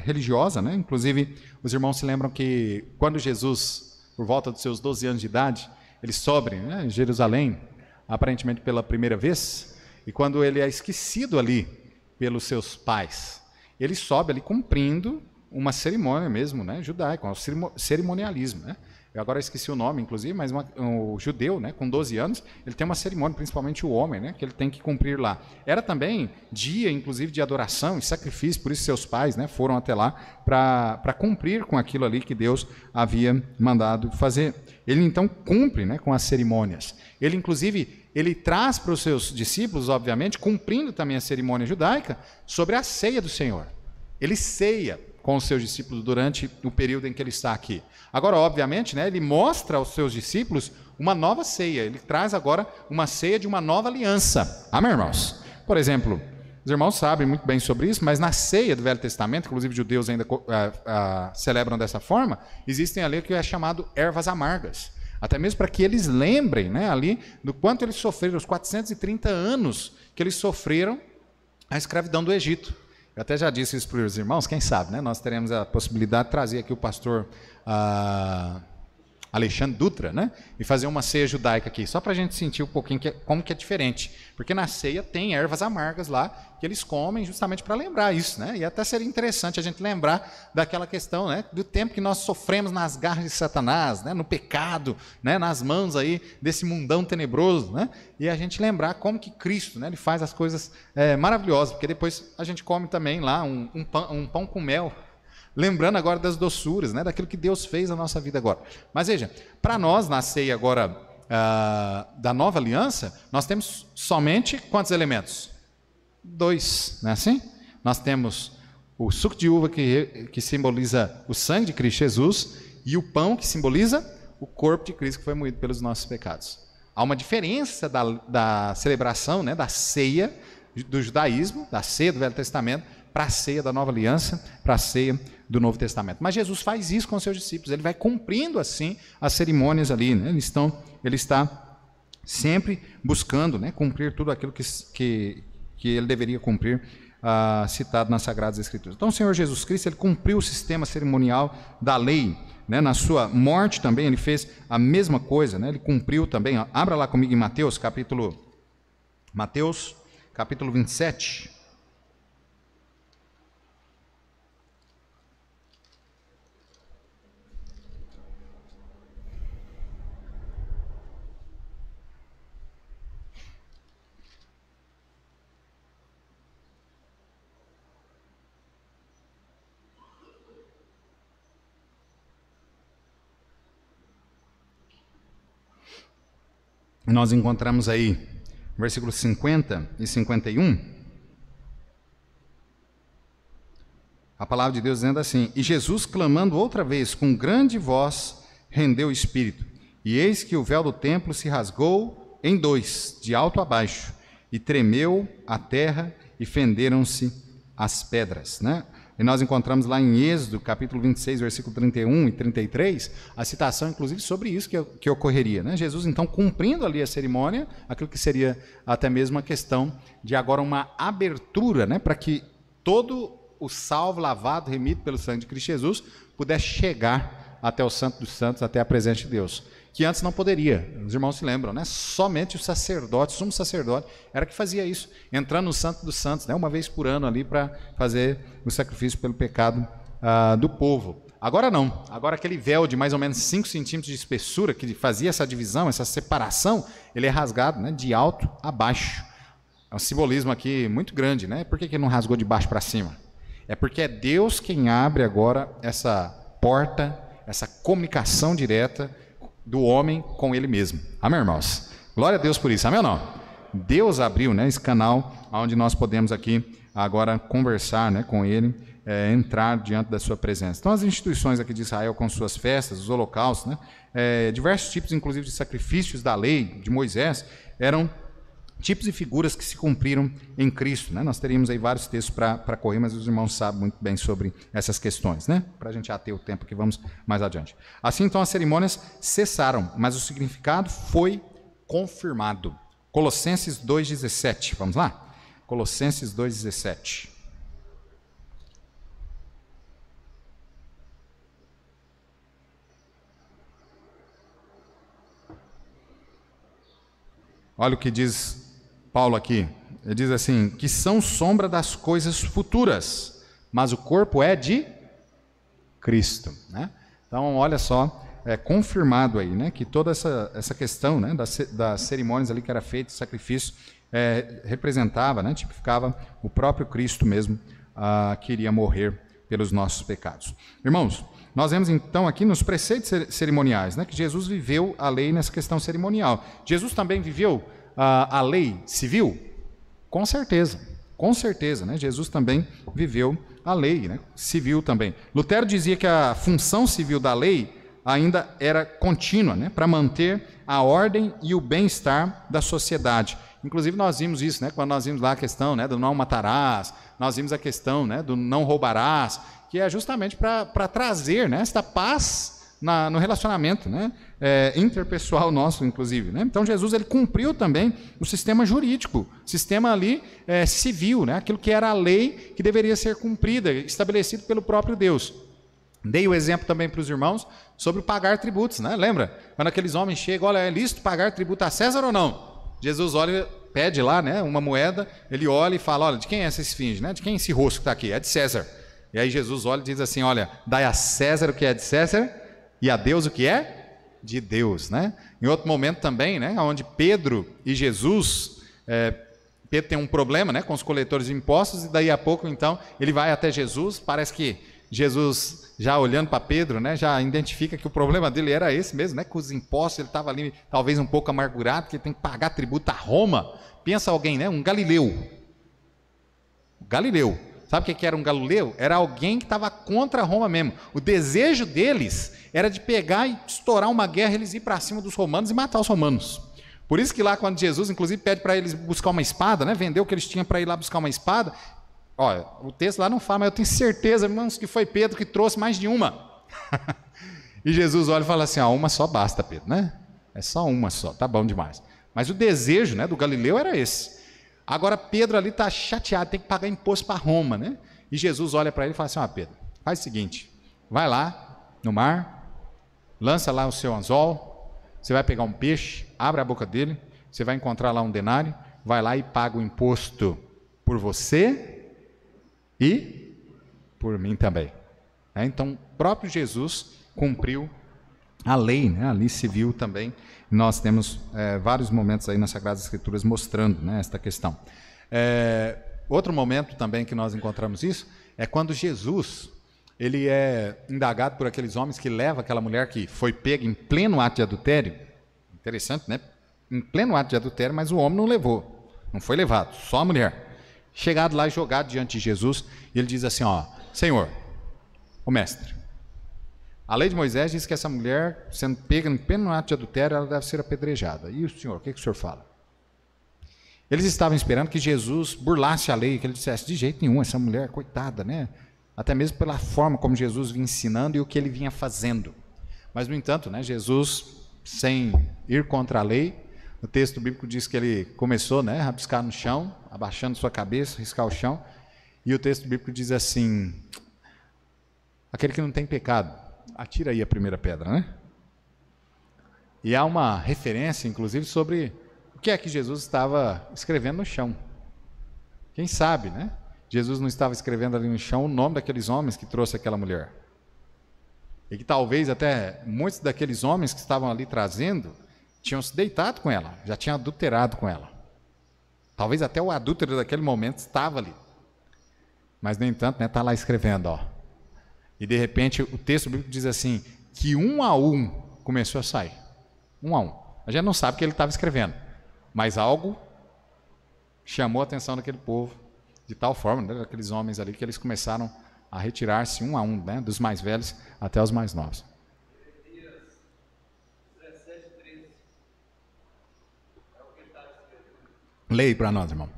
religiosa, né? Inclusive, os irmãos se lembram que quando Jesus, por volta dos seus 12 anos de idade, ele sobe, né, em Jerusalém, aparentemente pela primeira vez, e quando ele é esquecido ali pelos seus pais, ele sobe ali cumprindo uma cerimônia mesmo, né, judaica, um cerimonialismo, né? Eu agora esqueci o nome, inclusive, mas o judeu, né, com 12 anos, ele tem uma cerimônia, principalmente o homem, né, que ele tem que cumprir lá. Era também dia, inclusive, de adoração e sacrifício, por isso seus pais, né, foram até lá para cumprir com aquilo ali que Deus havia mandado fazer. Ele, então, cumpre, né, com as cerimônias. Ele, inclusive, ele traz para os seus discípulos, obviamente, cumprindo também a cerimônia judaica, sobre a ceia do Senhor. Ele ceia com os seus discípulos durante o período em que ele está aqui. Agora, obviamente, né, ele mostra aos seus discípulos uma nova ceia. Ele traz agora uma ceia de uma nova aliança. Amém, irmãos? Por exemplo, os irmãos sabem muito bem sobre isso, mas na ceia do Velho Testamento, inclusive os judeus ainda celebram dessa forma, existem ali o que é chamado ervas amargas. Até mesmo para que eles lembrem, né, ali do quanto eles sofreram, os 430 anos que eles sofreram a escravidão do Egito. Eu até já disse isso para os irmãos, quem sabe, né? Nós teremos a possibilidade de trazer aqui o pastor Alexandre Dutra, né? E fazer uma ceia judaica aqui, só para a gente sentir um pouquinho como que é diferente. Porque na ceia tem ervas amargas lá, que eles comem justamente para lembrar isso, né? E até seria interessante a gente lembrar daquela questão, né? Do tempo que nós sofremos nas garras de Satanás, né? No pecado, né? Nas mãos aí desse mundão tenebroso, né? E a gente lembrar como que Cristo, né? Ele faz as coisas maravilhosas, porque depois a gente come também lá um pão com mel, lembrando agora das doçuras, né, daquilo que Deus fez na nossa vida agora. Mas veja, para nós, na ceia agora da nova aliança, nós temos somente quantos elementos? 2, não é assim? Nós temos o suco de uva que simboliza o sangue de Cristo Jesus e o pão que simboliza o corpo de Cristo que foi moído pelos nossos pecados. Há uma diferença da celebração, né, da ceia do judaísmo, da ceia do Velho Testamento, para a ceia da nova aliança, para a ceia do Novo Testamento. Mas Jesus faz isso com os seus discípulos, ele vai cumprindo assim as cerimônias ali, né? Ele está sempre buscando, né, cumprir tudo aquilo que ele deveria cumprir, citado nas Sagradas Escrituras. Então o Senhor Jesus Cristo, ele cumpriu o sistema cerimonial da lei, né? Na sua morte também ele fez a mesma coisa, né? Ele cumpriu também, abra lá comigo em Mateus capítulo 27. Nós encontramos aí versículos 50 e 51, a palavra de Deus dizendo assim: E Jesus, clamando outra vez com grande voz, rendeu o espírito. E eis que o véu do templo se rasgou em 2, de alto a baixo, e tremeu a terra e fenderam-se as pedras, né? E nós encontramos lá em Êxodo, capítulo 26, versículo 31 e 33, a citação, inclusive, sobre isso que ocorreria, né? Jesus, então, cumprindo ali a cerimônia, aquilo que seria até mesmo a questão de agora uma abertura, né, para que todo o salvo, lavado, remido pelo sangue de Cristo Jesus, pudesse chegar até o Santo dos Santos, até a presença de Deus, que antes não poderia. Os irmãos se lembram, né? Somente o sacerdote, o sumo sacerdote, era que fazia isso, entrando no Santo dos Santos, né? Uma vez por ano ali para fazer o sacrifício pelo pecado do povo. Agora não, agora aquele véu de mais ou menos 5 centímetros de espessura, que fazia essa divisão, essa separação, ele é rasgado, né, de alto a baixo. É um simbolismo aqui muito grande, né? Por que ele não rasgou de baixo para cima? É porque é Deus quem abre agora essa porta, essa comunicação direta do homem com ele mesmo. Amém, irmãos? Glória a Deus por isso. Amém ou não? Deus abriu, né, esse canal onde nós podemos aqui agora conversar, né, com ele, entrar diante da sua presença. Então as instituições aqui de Israel com suas festas, os holocaustos, né, diversos tipos inclusive de sacrifícios da lei de Moisés, eram tipos e figuras que se cumpriram em Cristo, né? Nós teríamos aí vários textos para correr, mas os irmãos sabem muito bem sobre essas questões, né? Para a gente ater o tempo que vamos mais adiante. Assim, então, as cerimônias cessaram, mas o significado foi confirmado. Colossenses 2,17, vamos lá? Colossenses 2,17. Olha o que diz Paulo aqui, ele diz assim, que são sombra das coisas futuras, mas o corpo é de Cristo, né? Então, olha só, é confirmado aí, né, que toda essa questão, né, das cerimônias ali que era feito, sacrifício, representava, né, tipificava o próprio Cristo mesmo, que iria morrer pelos nossos pecados. Irmãos, nós vemos então aqui nos preceitos cerimoniais, né, que Jesus viveu a lei nessa questão cerimonial. Jesus também viveu a lei civil? Com certeza. Com certeza, né? Jesus também viveu a lei, né? Civil também. Lutero dizia que a função civil da lei ainda era contínua, né? Para manter a ordem e o bem-estar da sociedade. Inclusive nós vimos isso, né? Quando nós vimos lá a questão, né, do não matarás, nós vimos a questão, né, do não roubarás, que é justamente para trazer, né, esta paz no relacionamento, né, interpessoal nosso, inclusive, né? Então Jesus ele cumpriu também o sistema jurídico, sistema ali civil, né, aquilo que era a lei que deveria ser cumprida, estabelecido pelo próprio Deus. Dei o exemplo também para os irmãos sobre pagar tributos, né? Lembra? Quando aqueles homens chegam, olha, é lícito pagar tributo a César ou não? Jesus olha, pede lá, né, uma moeda, ele olha e fala, olha, de quem é essa esfinge, né? De quem é esse rosto que está aqui? É de César. E aí Jesus olha e diz assim, olha, dai a César o que é de César e a Deus o que é de Deus, né? Em outro momento também, né, onde Pedro e Jesus, Pedro tem um problema, né, com os coletores de impostos, e daí a pouco, então, ele vai até Jesus, parece que Jesus, já olhando para Pedro, né, já identifica que o problema dele era esse mesmo, né, com os impostos, ele estava ali talvez um pouco amargurado, que ele tem que pagar tributo a Roma. Pensa alguém, né, um Galileu. Galileu. Sabe o que era um Galileu? Era alguém que estava contra Roma mesmo. O desejo deles era de pegar e estourar uma guerra, eles ir para cima dos romanos e matar os romanos. Por isso que lá quando Jesus, inclusive, pede para eles buscar uma espada, né, vender o que eles tinham para ir lá buscar uma espada. Olha, o texto lá não fala, mas eu tenho certeza, irmãos, que foi Pedro que trouxe mais de uma. E Jesus olha e fala assim, uma só basta, Pedro, né? É só uma só, tá bom demais. Mas o desejo, né, do Galileu era esse. Agora Pedro ali está chateado, tem que pagar imposto para Roma, né? E Jesus olha para ele e fala assim, Pedro, faz o seguinte, vai lá no mar, lança lá o seu anzol, você vai pegar um peixe, abre a boca dele, você vai encontrar lá um denário, vai lá e paga o imposto por você e por mim também. Então, o próprio Jesus cumpriu a lei, né? A lei civil também. Nós temos vários momentos aí nas Sagradas Escrituras mostrando, né, esta questão. Outro momento também que nós encontramos isso é quando Jesus ele é indagado por aqueles homens que levam aquela mulher que foi pega em pleno ato de adultério. Interessante, né? Em pleno ato de adultério, mas o homem não levou, não foi levado, só a mulher. Chegado lá e jogado diante de Jesus, e ele diz assim, Senhor, o mestre, a lei de Moisés diz que essa mulher, sendo pega em pleno ato de adultério, ela deve ser apedrejada. E o senhor, o que o senhor fala? Eles estavam esperando que Jesus burlasse a lei, que ele dissesse, de jeito nenhum, essa mulher, coitada, né? Até mesmo pela forma como Jesus vinha ensinando e o que ele vinha fazendo. Mas, no entanto, né, Jesus, sem ir contra a lei, o texto bíblico diz que ele começou, né, a rabiscar no chão, abaixando sua cabeça, riscar o chão, e o texto bíblico diz assim, aquele que não tem pecado, atira aí a primeira pedra, né? E há uma referência, inclusive, sobre o que é que Jesus estava escrevendo no chão. Quem sabe, né? Jesus não estava escrevendo ali no chão o nome daqueles homens que trouxe aquela mulher. E que talvez até muitos daqueles homens que estavam ali trazendo tinham se deitado com ela, já tinham adulterado com ela. Talvez até o adúltero daquele momento estava ali. Mas, no entanto, né, está lá escrevendo, E de repente o texto bíblico diz assim, que um a um começou a sair. Um a um. A gente não sabe o que ele estava escrevendo, mas algo chamou a atenção daquele povo, de tal forma, né, daqueles homens ali, que eles começaram a retirar-se um a um, né, dos mais velhos até os mais novos. Leia para nós, irmão.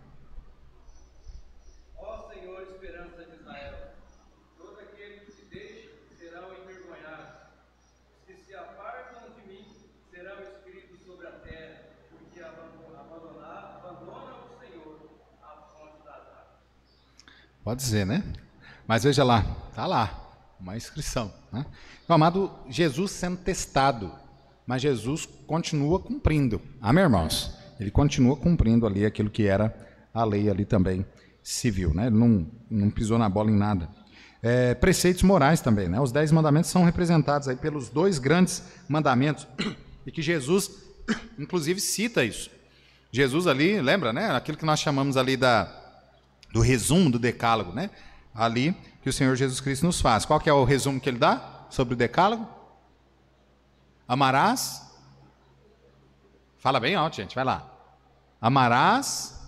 Ó Senhor, esperança de Israel, todo aquele que te deixa serão envergonhados. Os que se apartam de mim serão espíritos sobre a terra, porque abandona o Senhor a fonte das águas. Pode dizer, né? Mas veja lá, está lá, uma inscrição, né? O amado Jesus sendo testado, mas Jesus continua cumprindo. Amém, irmãos? Ele continua cumprindo ali aquilo que era a lei ali também civil, né? Ele não pisou na bola em nada. Preceitos morais também, né? Os 10 mandamentos são representados aí pelos 2 grandes mandamentos, e que Jesus, inclusive, cita isso. Jesus ali, lembra, né? Aquilo que nós chamamos ali do resumo do decálogo, né? Ali que o Senhor Jesus Cristo nos faz. Qual que é o resumo que ele dá sobre o decálogo? Amarás. Fala bem alto, gente, vai lá. Amarás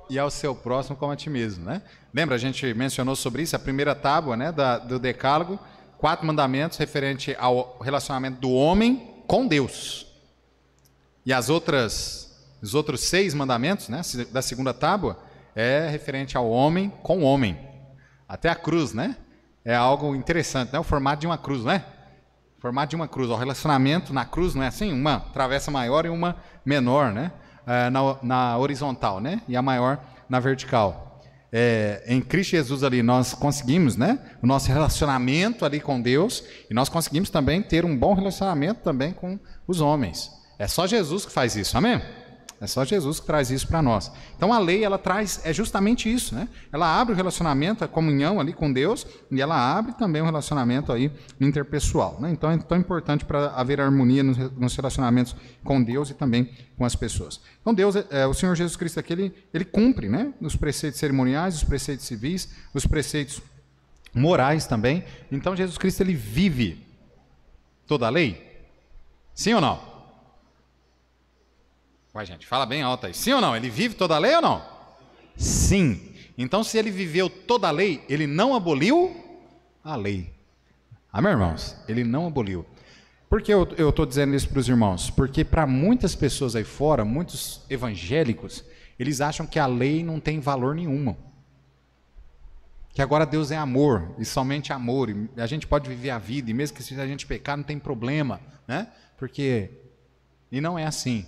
e ao seu próximo como a ti mesmo, né? Lembra, a gente mencionou sobre isso, a primeira tábua, né, do Decálogo, 4 mandamentos referente ao relacionamento do homem com Deus. E os outros 6 mandamentos, né, da segunda tábua, é referente ao homem com o homem. Até a cruz, né? É algo interessante, né? O formato de uma cruz, né? O formato de uma cruz. O relacionamento na cruz não é assim? Uma travessa maior e uma menor, né? Na horizontal, né? E a maior na vertical. Em Cristo Jesus ali nós conseguimos, né? O nosso relacionamento ali com Deus, e nós conseguimos também ter um bom relacionamento também com os homens. É só Jesus que faz isso, amém? É só Jesus que traz isso para nós. Então a lei, ela traz justamente isso, né? Ela abre o relacionamento, a comunhão ali com Deus, e ela abre também o relacionamento aí interpessoal, né? Então é tão importante para haver harmonia nos relacionamentos com Deus e também com as pessoas. Então Deus, o Senhor Jesus Cristo aqui, ele cumpre, né? Os preceitos cerimoniais, os preceitos civis, os preceitos morais também. Então Jesus Cristo, ele vive toda a lei? Sim ou não? Ué, gente, fala bem alto aí. Sim ou não? Ele vive toda a lei ou não? Sim. Então, se ele viveu toda a lei, ele não aboliu a lei. Amém, irmãos? Ele não aboliu. Por que eu estou dizendo isso para os irmãos? Porque para muitas pessoas aí fora, muitos evangélicos, eles acham que a lei não tem valor nenhum. Que agora Deus é amor, e somente amor. E a gente pode viver a vida, e mesmo que se a gente pecar, não tem problema, né? E não é assim.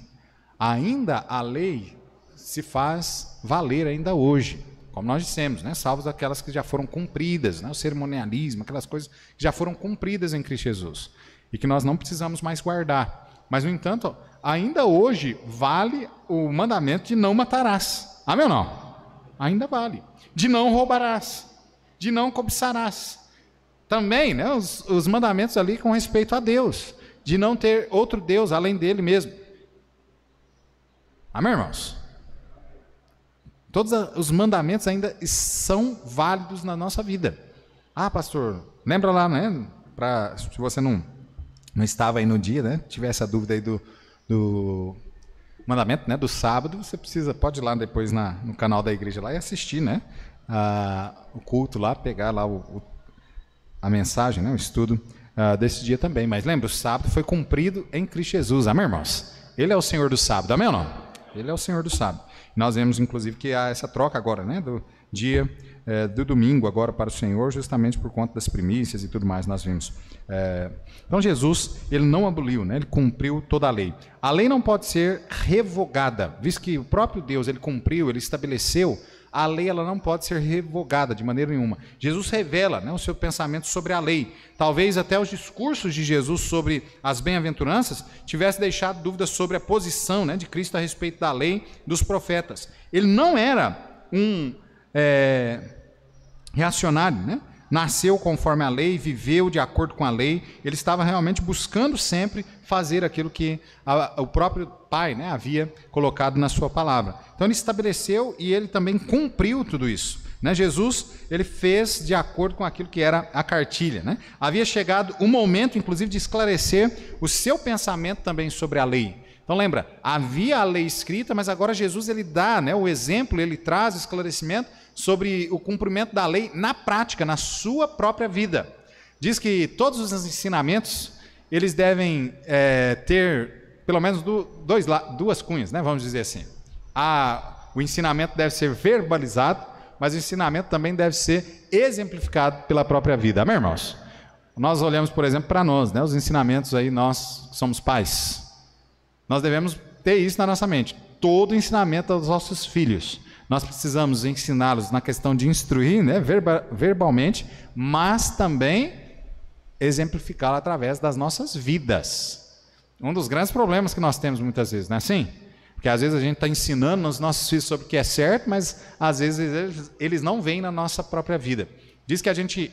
Ainda a lei se faz valer ainda hoje, como nós dissemos, né? Salvo aquelas que já foram cumpridas, né? O cerimonialismo, aquelas coisas que já foram cumpridas em Cristo Jesus e que nós não precisamos mais guardar. Mas, no entanto, ainda hoje vale o mandamento de não matarás. Amém ou não? Ainda vale. De não roubarás, de não cobiçarás. Também, né? Os mandamentos ali com respeito a Deus, de não ter outro Deus além dele mesmo. Amém, irmãos? Todos os mandamentos ainda são válidos na nossa vida. Ah, pastor, lembra lá, né? Se você não estava aí no dia, né? Tiver essa dúvida aí do mandamento, né? Do sábado, você pode ir lá depois no canal da igreja lá e assistir, né? O culto lá, pegar lá a mensagem, né? O estudo desse dia também. Mas lembra, o sábado foi cumprido em Cristo Jesus. Amém, irmãos? Ele é o Senhor do sábado, amém ou não? Ele é o Senhor do sábado. Nós vemos, inclusive, que há essa troca agora, né, do dia do domingo agora para o Senhor, justamente por conta das primícias e tudo mais, nós vimos. Então, Jesus, ele não aboliu, né, ele cumpriu toda a lei. A lei não pode ser revogada, visto que o próprio Deus, ele cumpriu, ele estabeleceu, a lei ela não pode ser revogada de maneira nenhuma. Jesus revela, né, o seu pensamento sobre a lei. Talvez até os discursos de Jesus sobre as bem-aventuranças tivesse deixado dúvidas sobre a posição, né, de Cristo a respeito da lei dos profetas. Ele não era um reacionário, né? Nasceu conforme a lei, viveu de acordo com a lei. Ele estava realmente buscando sempre fazer aquilo que o próprio Pai, né, havia colocado na sua palavra. Então ele estabeleceu e ele também cumpriu tudo isso, né? Jesus, ele fez de acordo com aquilo que era a cartilha, né? Havia chegado o momento, inclusive, de esclarecer o seu pensamento também sobre a lei. Então lembra, havia a lei escrita, mas agora Jesus, ele dá, né, o exemplo, ele traz o esclarecimento sobre o cumprimento da lei na prática, na sua própria vida. Diz que todos os ensinamentos, eles devem ter pelo menos duas cunhas, né? Vamos dizer assim. O ensinamento deve ser verbalizado, mas o ensinamento também deve ser exemplificado pela própria vida. Amém, irmãos? Nós olhamos, por exemplo, para nós, né? Os ensinamentos aí, nós somos pais. Nós devemos ter isso na nossa mente. Todo ensinamento aos nossos filhos. Nós precisamos ensiná-los na questão de instruir, né, verbalmente, mas também exemplificá-lo através das nossas vidas. Um dos grandes problemas que nós temos muitas vezes, não é assim? Porque às vezes a gente está ensinando os nossos filhos sobre o que é certo, mas às vezes eles não veem na nossa própria vida. Diz que a gente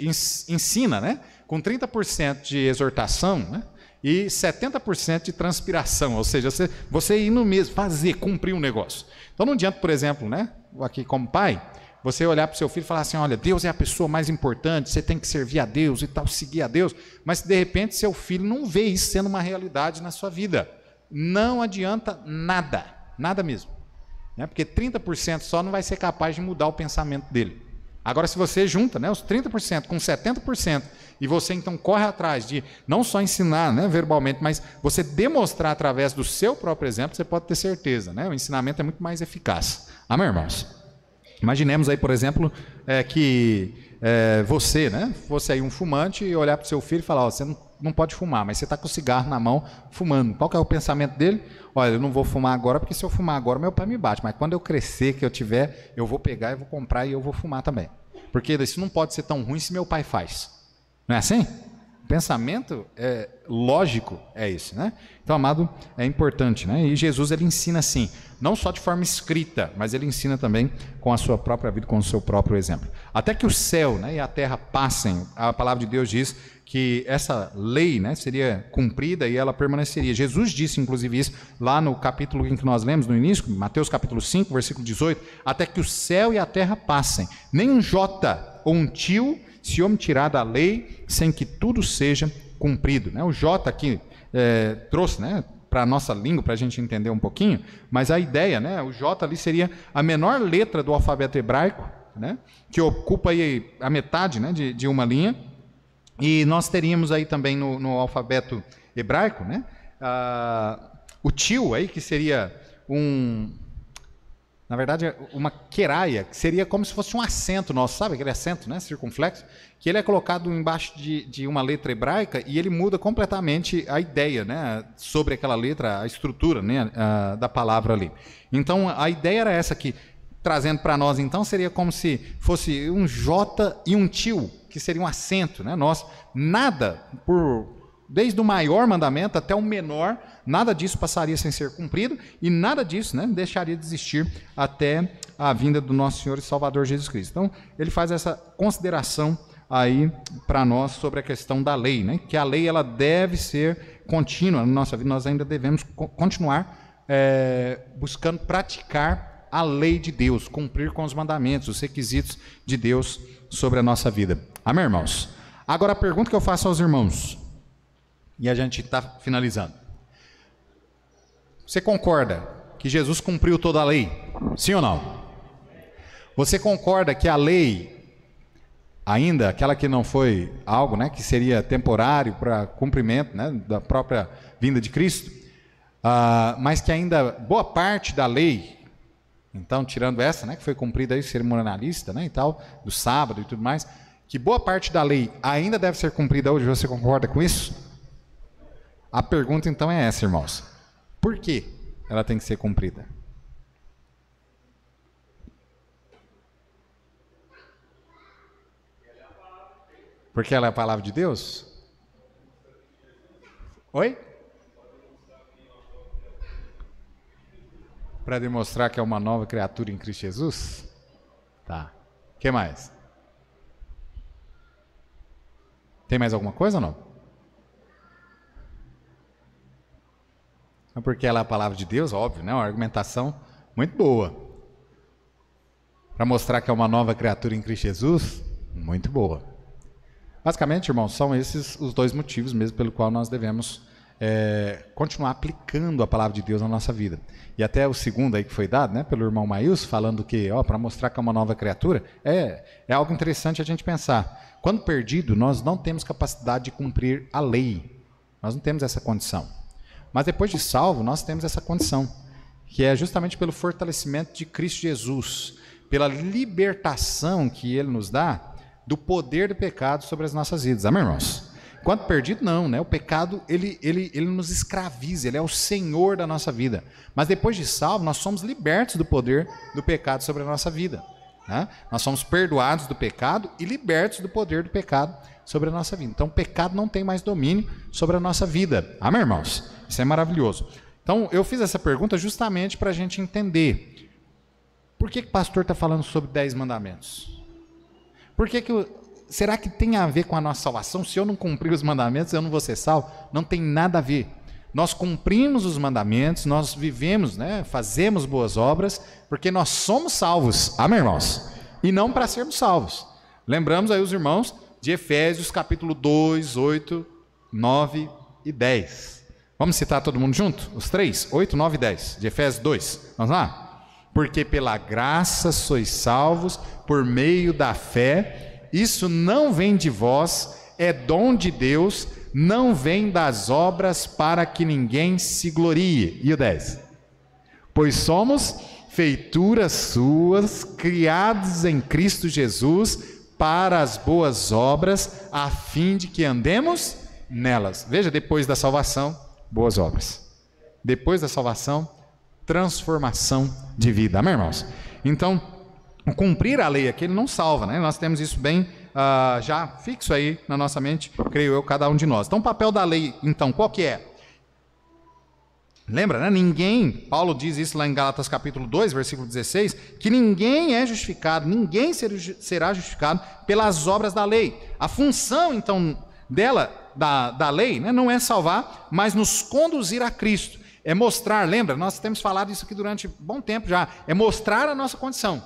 ensina, né, com 30% de exortação, né, e 70% de transpiração, ou seja, você ir no mesmo, fazer, cumprir um negócio. Então não adianta, por exemplo, né, aqui como pai, você olhar para o seu filho e falar assim, olha, Deus é a pessoa mais importante, você tem que servir a Deus e tal, seguir a Deus, mas de repente seu filho não vê isso sendo uma realidade na sua vida. Não adianta nada, nada mesmo. né? Porque 30% só não vai ser capaz de mudar o pensamento dele. Agora, se você junta, né, os 30% com 70%, e você então corre atrás de não só ensinar, né, verbalmente, mas você demonstrar através do seu próprio exemplo, você pode ter certeza, né? O ensinamento é muito mais eficaz. Amém, irmãos? Imaginemos aí, por exemplo, que você, né, fosse aí um fumante e olhar para o seu filho e falar, ó, você não pode fumar, mas você está com o cigarro na mão fumando. Qual que é o pensamento dele? Olha, eu não vou fumar agora, porque se eu fumar agora, meu pai me bate. Mas quando eu crescer, que eu tiver, eu vou pegar e vou comprar e eu vou fumar também. Porque isso não pode ser tão ruim se meu pai faz. Não é assim? O pensamento lógico é esse, né? Então, amado, é importante, né? E Jesus, ele ensina assim, não só de forma escrita, mas ele ensina também com a sua própria vida, com o seu próprio exemplo. Até que o céu, né, e a terra passem, a palavra de Deus diz que essa lei, né, seria cumprida e ela permaneceria. Jesus disse, inclusive, isso lá no capítulo em que nós lemos no início, Mateus capítulo 5, versículo 18, até que o céu e a terra passem, nem um jota ou um tio se omitirá da lei sem que tudo seja cumprido. Né? O J aqui trouxe, né, para a nossa língua, para a gente entender um pouquinho, mas a ideia, né, o J ali seria a menor letra do alfabeto hebraico, né, que ocupa aí a metade, né, de uma linha, e nós teríamos aí também no alfabeto hebraico, né, o tio aí, que seria na verdade, uma queraia, que seria como se fosse um acento nosso, sabe aquele acento, né, circunflexo, que ele é colocado embaixo de uma letra hebraica e ele muda completamente a ideia, né, sobre aquela letra, a estrutura, né, da palavra ali. Então, a ideia era essa aqui, trazendo para nós, então, seria como se fosse um J e um tio, que seria um acento, né, nosso. Nada, desde o maior mandamento até o menor, nada disso passaria sem ser cumprido e nada disso, né, deixaria de existir até a vinda do nosso Senhor e Salvador Jesus Cristo. Então, ele faz essa consideração aí para nós sobre a questão da lei, né, que a lei ela deve ser contínua na nossa vida, nós ainda devemos continuar buscando praticar a lei de Deus, cumprir com os mandamentos, os requisitos de Deus sobre a nossa vida. Amém, irmãos? Agora a pergunta que eu faço aos irmãos, e a gente está finalizando. Você concorda que Jesus cumpriu toda a lei? Sim ou não? Você concorda que a lei, ainda aquela que não foi algo, né, que seria temporário para cumprimento, né, da própria vinda de Cristo, mas que ainda boa parte da lei, então tirando essa, né, que foi cumprida aí cerimonialista, né, e tal, do sábado e tudo mais, que boa parte da lei ainda deve ser cumprida hoje. Você concorda com isso? A pergunta então é essa, irmãos. Por que ela tem que ser cumprida? Porque ela é a palavra de Deus? Oi? Para demonstrar que é uma nova criatura em Cristo Jesus? Tá. O que mais? Tem mais alguma coisa ou não? É porque ela é a palavra de Deus, óbvio, né? Uma argumentação muito boa. Para mostrar que é uma nova criatura em Cristo Jesus, muito boa. Basicamente, irmãos, são esses os dois motivos mesmo pelo qual nós devemos continuar aplicando a palavra de Deus na nossa vida. E até o segundo aí que foi dado, né, pelo irmão Maius, falando que, para mostrar que é uma nova criatura, é algo interessante a gente pensar. Quando perdido, nós não temos capacidade de cumprir a lei. Nós não temos essa condição. Mas depois de salvo, nós temos essa condição, que é justamente pelo fortalecimento de Cristo Jesus, pela libertação que Ele nos dá do poder do pecado sobre as nossas vidas. Amém, irmãos? Enquanto perdido, não, né? O pecado, ele nos escraviza, ele é o senhor da nossa vida. Mas depois de salvo, nós somos libertos do poder do pecado sobre a nossa vida. Né? Nós somos perdoados do pecado e libertos do poder do pecado sobre a nossa vida. Então, o pecado não tem mais domínio sobre a nossa vida. Amém, irmãos? Isso é maravilhoso. Então, eu fiz essa pergunta justamente para a gente entender. Por que o pastor está falando sobre 10 mandamentos? Será que tem a ver com a nossa salvação? Se eu não cumprir os mandamentos, eu não vou ser salvo? Não tem nada a ver. Nós cumprimos os mandamentos, nós vivemos, né, fazemos boas obras, porque nós somos salvos. Amém, irmãos? E não para sermos salvos. Lembramos aí os irmãos de Efésios capítulo 2, 8, 9 e 10. Vamos citar todo mundo junto? Os três? 8, 9 e 10. De Efésios 2. Vamos lá? Porque pela graça sois salvos por meio da fé. Isso não vem de vós, é dom de Deus, não vem das obras para que ninguém se glorie. E o 10? Pois somos feituras suas, criados em Cristo Jesus, para as boas obras, a fim de que andemos nelas. Veja, depois da salvação, boas obras. Depois da salvação, transformação de vida. Amém, irmãos? Então, cumprir a lei aqui, ele não salva, né? Nós temos isso bem já fixo aí na nossa mente, creio eu, cada um de nós. Então, o papel da lei, então, qual que é? Lembra, né? Ninguém, Paulo diz isso lá em Gálatas capítulo 2, versículo 16, que ninguém é justificado, ninguém será justificado pelas obras da lei. A função, então, dela, da lei, né, não é salvar, mas nos conduzir a Cristo. É mostrar, lembra? Nós temos falado isso aqui durante um bom tempo já. É mostrar a nossa condição.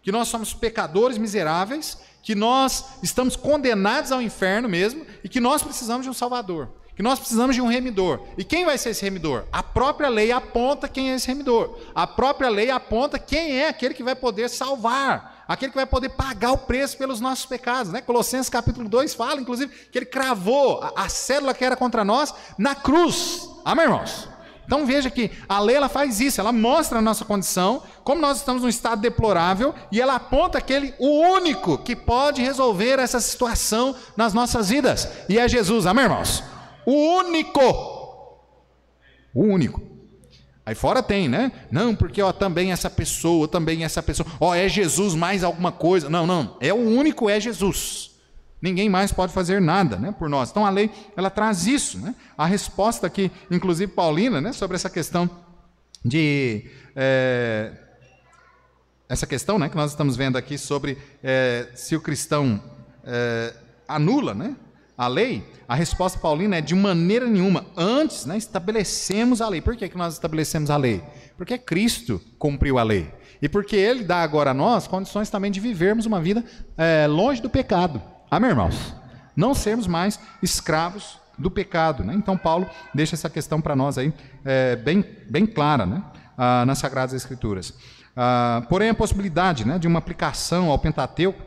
Que nós somos pecadores miseráveis, que nós estamos condenados ao inferno mesmo, e que nós precisamos de um Salvador. Que nós precisamos de um remidor. E quem vai ser esse remidor? A própria lei aponta quem é esse remidor. A própria lei aponta quem é aquele que vai poder salvar, aquele que vai poder pagar o preço pelos nossos pecados, né? Colossenses capítulo 2 fala, inclusive, que ele cravou a célula que era contra nós na cruz. Amém, irmãos? Então veja que a lei ela faz isso, ela mostra a nossa condição, como nós estamos num estado deplorável, e ela aponta o único que pode resolver essa situação nas nossas vidas, e é Jesus. Amém, irmãos? O único. O único. Aí fora tem, né? Não, porque também essa pessoa, é Jesus mais alguma coisa. Não, é o único, é Jesus. Ninguém mais pode fazer nada, né, por nós. Então a lei, ela traz isso, né? A resposta aqui, inclusive paulina, né, sobre essa questão de... essa questão, né, que nós estamos vendo aqui sobre se o cristão anula, né, a lei, a resposta paulina é de maneira nenhuma. Antes, né, estabelecemos a lei. Por que nós estabelecemos a lei? Porque Cristo cumpriu a lei. E porque Ele dá agora a nós condições também de vivermos uma vida longe do pecado. Amém, irmãos? Não sermos mais escravos do pecado, né? Então Paulo deixa essa questão para nós aí bem clara, né? Nas Sagradas Escrituras. Porém a possibilidade, né, de uma aplicação ao Pentateuco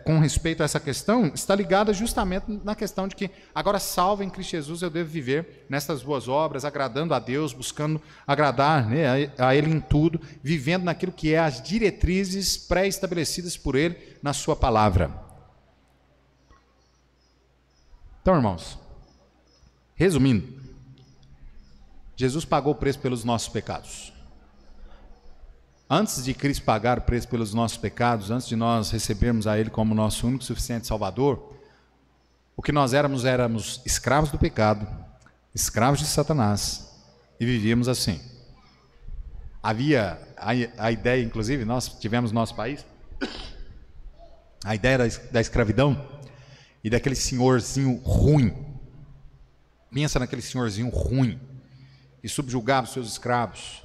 com respeito a essa questão está ligada justamente na questão de que agora salvo em Cristo Jesus eu devo viver nestas boas obras, agradando a Deus, buscando agradar, né, a Ele em tudo, vivendo naquilo que é as diretrizes pré-estabelecidas por Ele na sua palavra. Então, irmãos, resumindo, Jesus pagou o preço pelos nossos pecados. Antes de Cristo pagar o preço pelos nossos pecados, antes de nós recebermos a Ele como nosso único e suficiente Salvador, o que nós éramos escravos do pecado, escravos de Satanás, e vivíamos assim. Havia a ideia, inclusive, nós tivemos no nosso país, a ideia da escravidão, e daquele senhorzinho ruim. Pensa naquele senhorzinho ruim, que subjugava os seus escravos,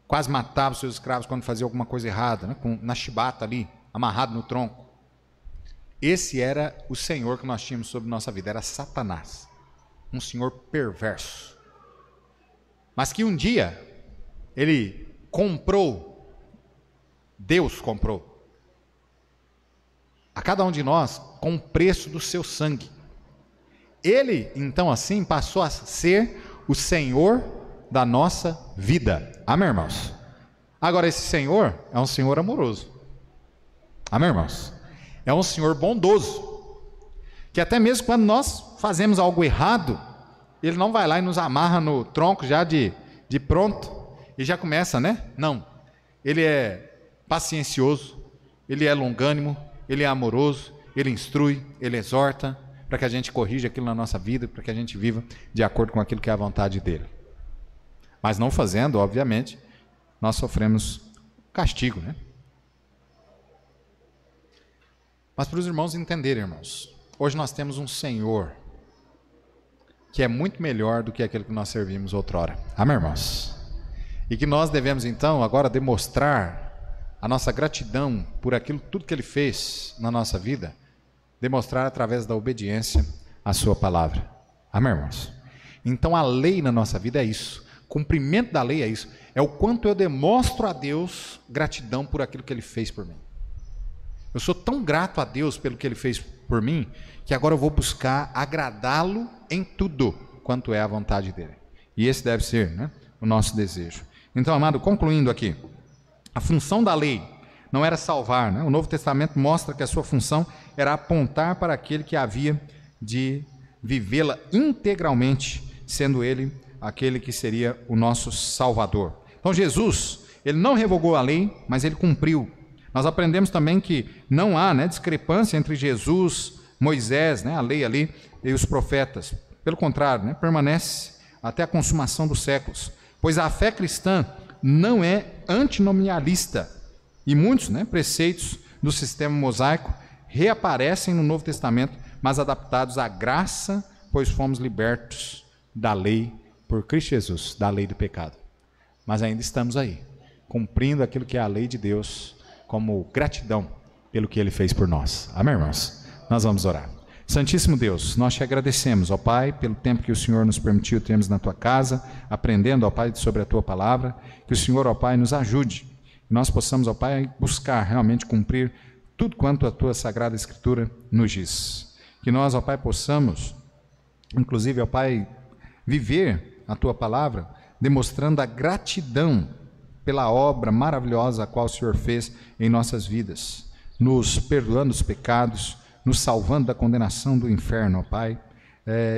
quase matava os seus escravos quando fazia alguma coisa errada, né? Na chibata ali, amarrado no tronco. Esse era o senhor que nós tínhamos sobre nossa vida, era Satanás, um senhor perverso. Mas que um dia, ele comprou, Deus comprou, a cada um de nós com o preço do seu sangue. Ele, então assim, passou a ser o Senhor da nossa vida. Amém, irmãos? Agora, esse Senhor é um Senhor amoroso. Amém, irmãos? É um Senhor bondoso, que até mesmo quando nós fazemos algo errado, Ele não vai lá e nos amarra no tronco já de pronto, e já começa, né? Não. Ele é paciencioso, Ele é longânimo, Ele é amoroso, Ele instrui, Ele exorta, para que a gente corrija aquilo na nossa vida, para que a gente viva de acordo com aquilo que é a vontade dEle. Mas não fazendo, obviamente, nós sofremos castigo, né? Mas para os irmãos entenderem, irmãos, hoje nós temos um Senhor que é muito melhor do que aquele que nós servimos outrora. Amém, irmãos? E que nós devemos, então, agora demonstrar a nossa gratidão por aquilo, tudo que Ele fez na nossa vida, demonstrar através da obediência à sua palavra. Amém, irmãos? Então a lei na nossa vida é isso. O cumprimento da lei é isso. é o quanto eu demonstro a Deus gratidão por aquilo que Ele fez por mim. Eu sou tão grato a Deus pelo que Ele fez por mim, que agora eu vou buscar agradá-lo em tudo, quanto é a vontade dEle. E esse deve ser, né, o nosso desejo. Então, amado, concluindo aqui, a função da lei não era salvar, né? O Novo Testamento mostra que a sua função era apontar para aquele que havia de vivê-la integralmente, sendo Ele aquele que seria o nosso Salvador. Então Jesus, Ele não revogou a lei, mas Ele cumpriu. Nós aprendemos também que não há, né, discrepância entre Jesus, Moisés, né, a lei ali, e os profetas. Pelo contrário, né, permanece até a consumação dos séculos. Pois a fé cristã não é antinomialista. E muitos, né, preceitos do sistema mosaico reaparecem no Novo Testamento, mas adaptados à graça, pois fomos libertos da lei por Cristo Jesus, da lei do pecado. Mas ainda estamos aí, cumprindo aquilo que é a lei de Deus, como gratidão pelo que Ele fez por nós. Amém, irmãos? Nós vamos orar. Santíssimo Deus, nós te agradecemos, ó Pai, pelo tempo que o Senhor nos permitiu termos na Tua casa, aprendendo, ó Pai, sobre a Tua palavra, que o Senhor, ó Pai, nos ajude, que nós possamos, ó Pai, buscar realmente cumprir tudo quanto a Tua Sagrada Escritura nos diz. Que nós, ó Pai, possamos, inclusive, ó Pai, viver a Tua palavra, demonstrando a gratidão pela obra maravilhosa a qual o Senhor fez em nossas vidas, nos perdoando os pecados, nos salvando da condenação do inferno, ó Pai,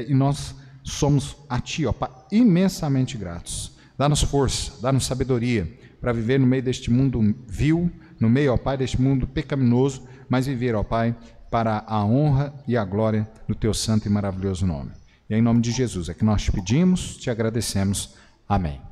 e nós somos a Ti, ó Pai, imensamente gratos. Dá-nos força, dá-nos sabedoria para viver no meio deste mundo vil, no meio, ó Pai, deste mundo pecaminoso, mas viver, ó Pai, para a honra e a glória do Teu santo e maravilhoso nome. E é em nome de Jesus é que nós te pedimos, te agradecemos. Amém.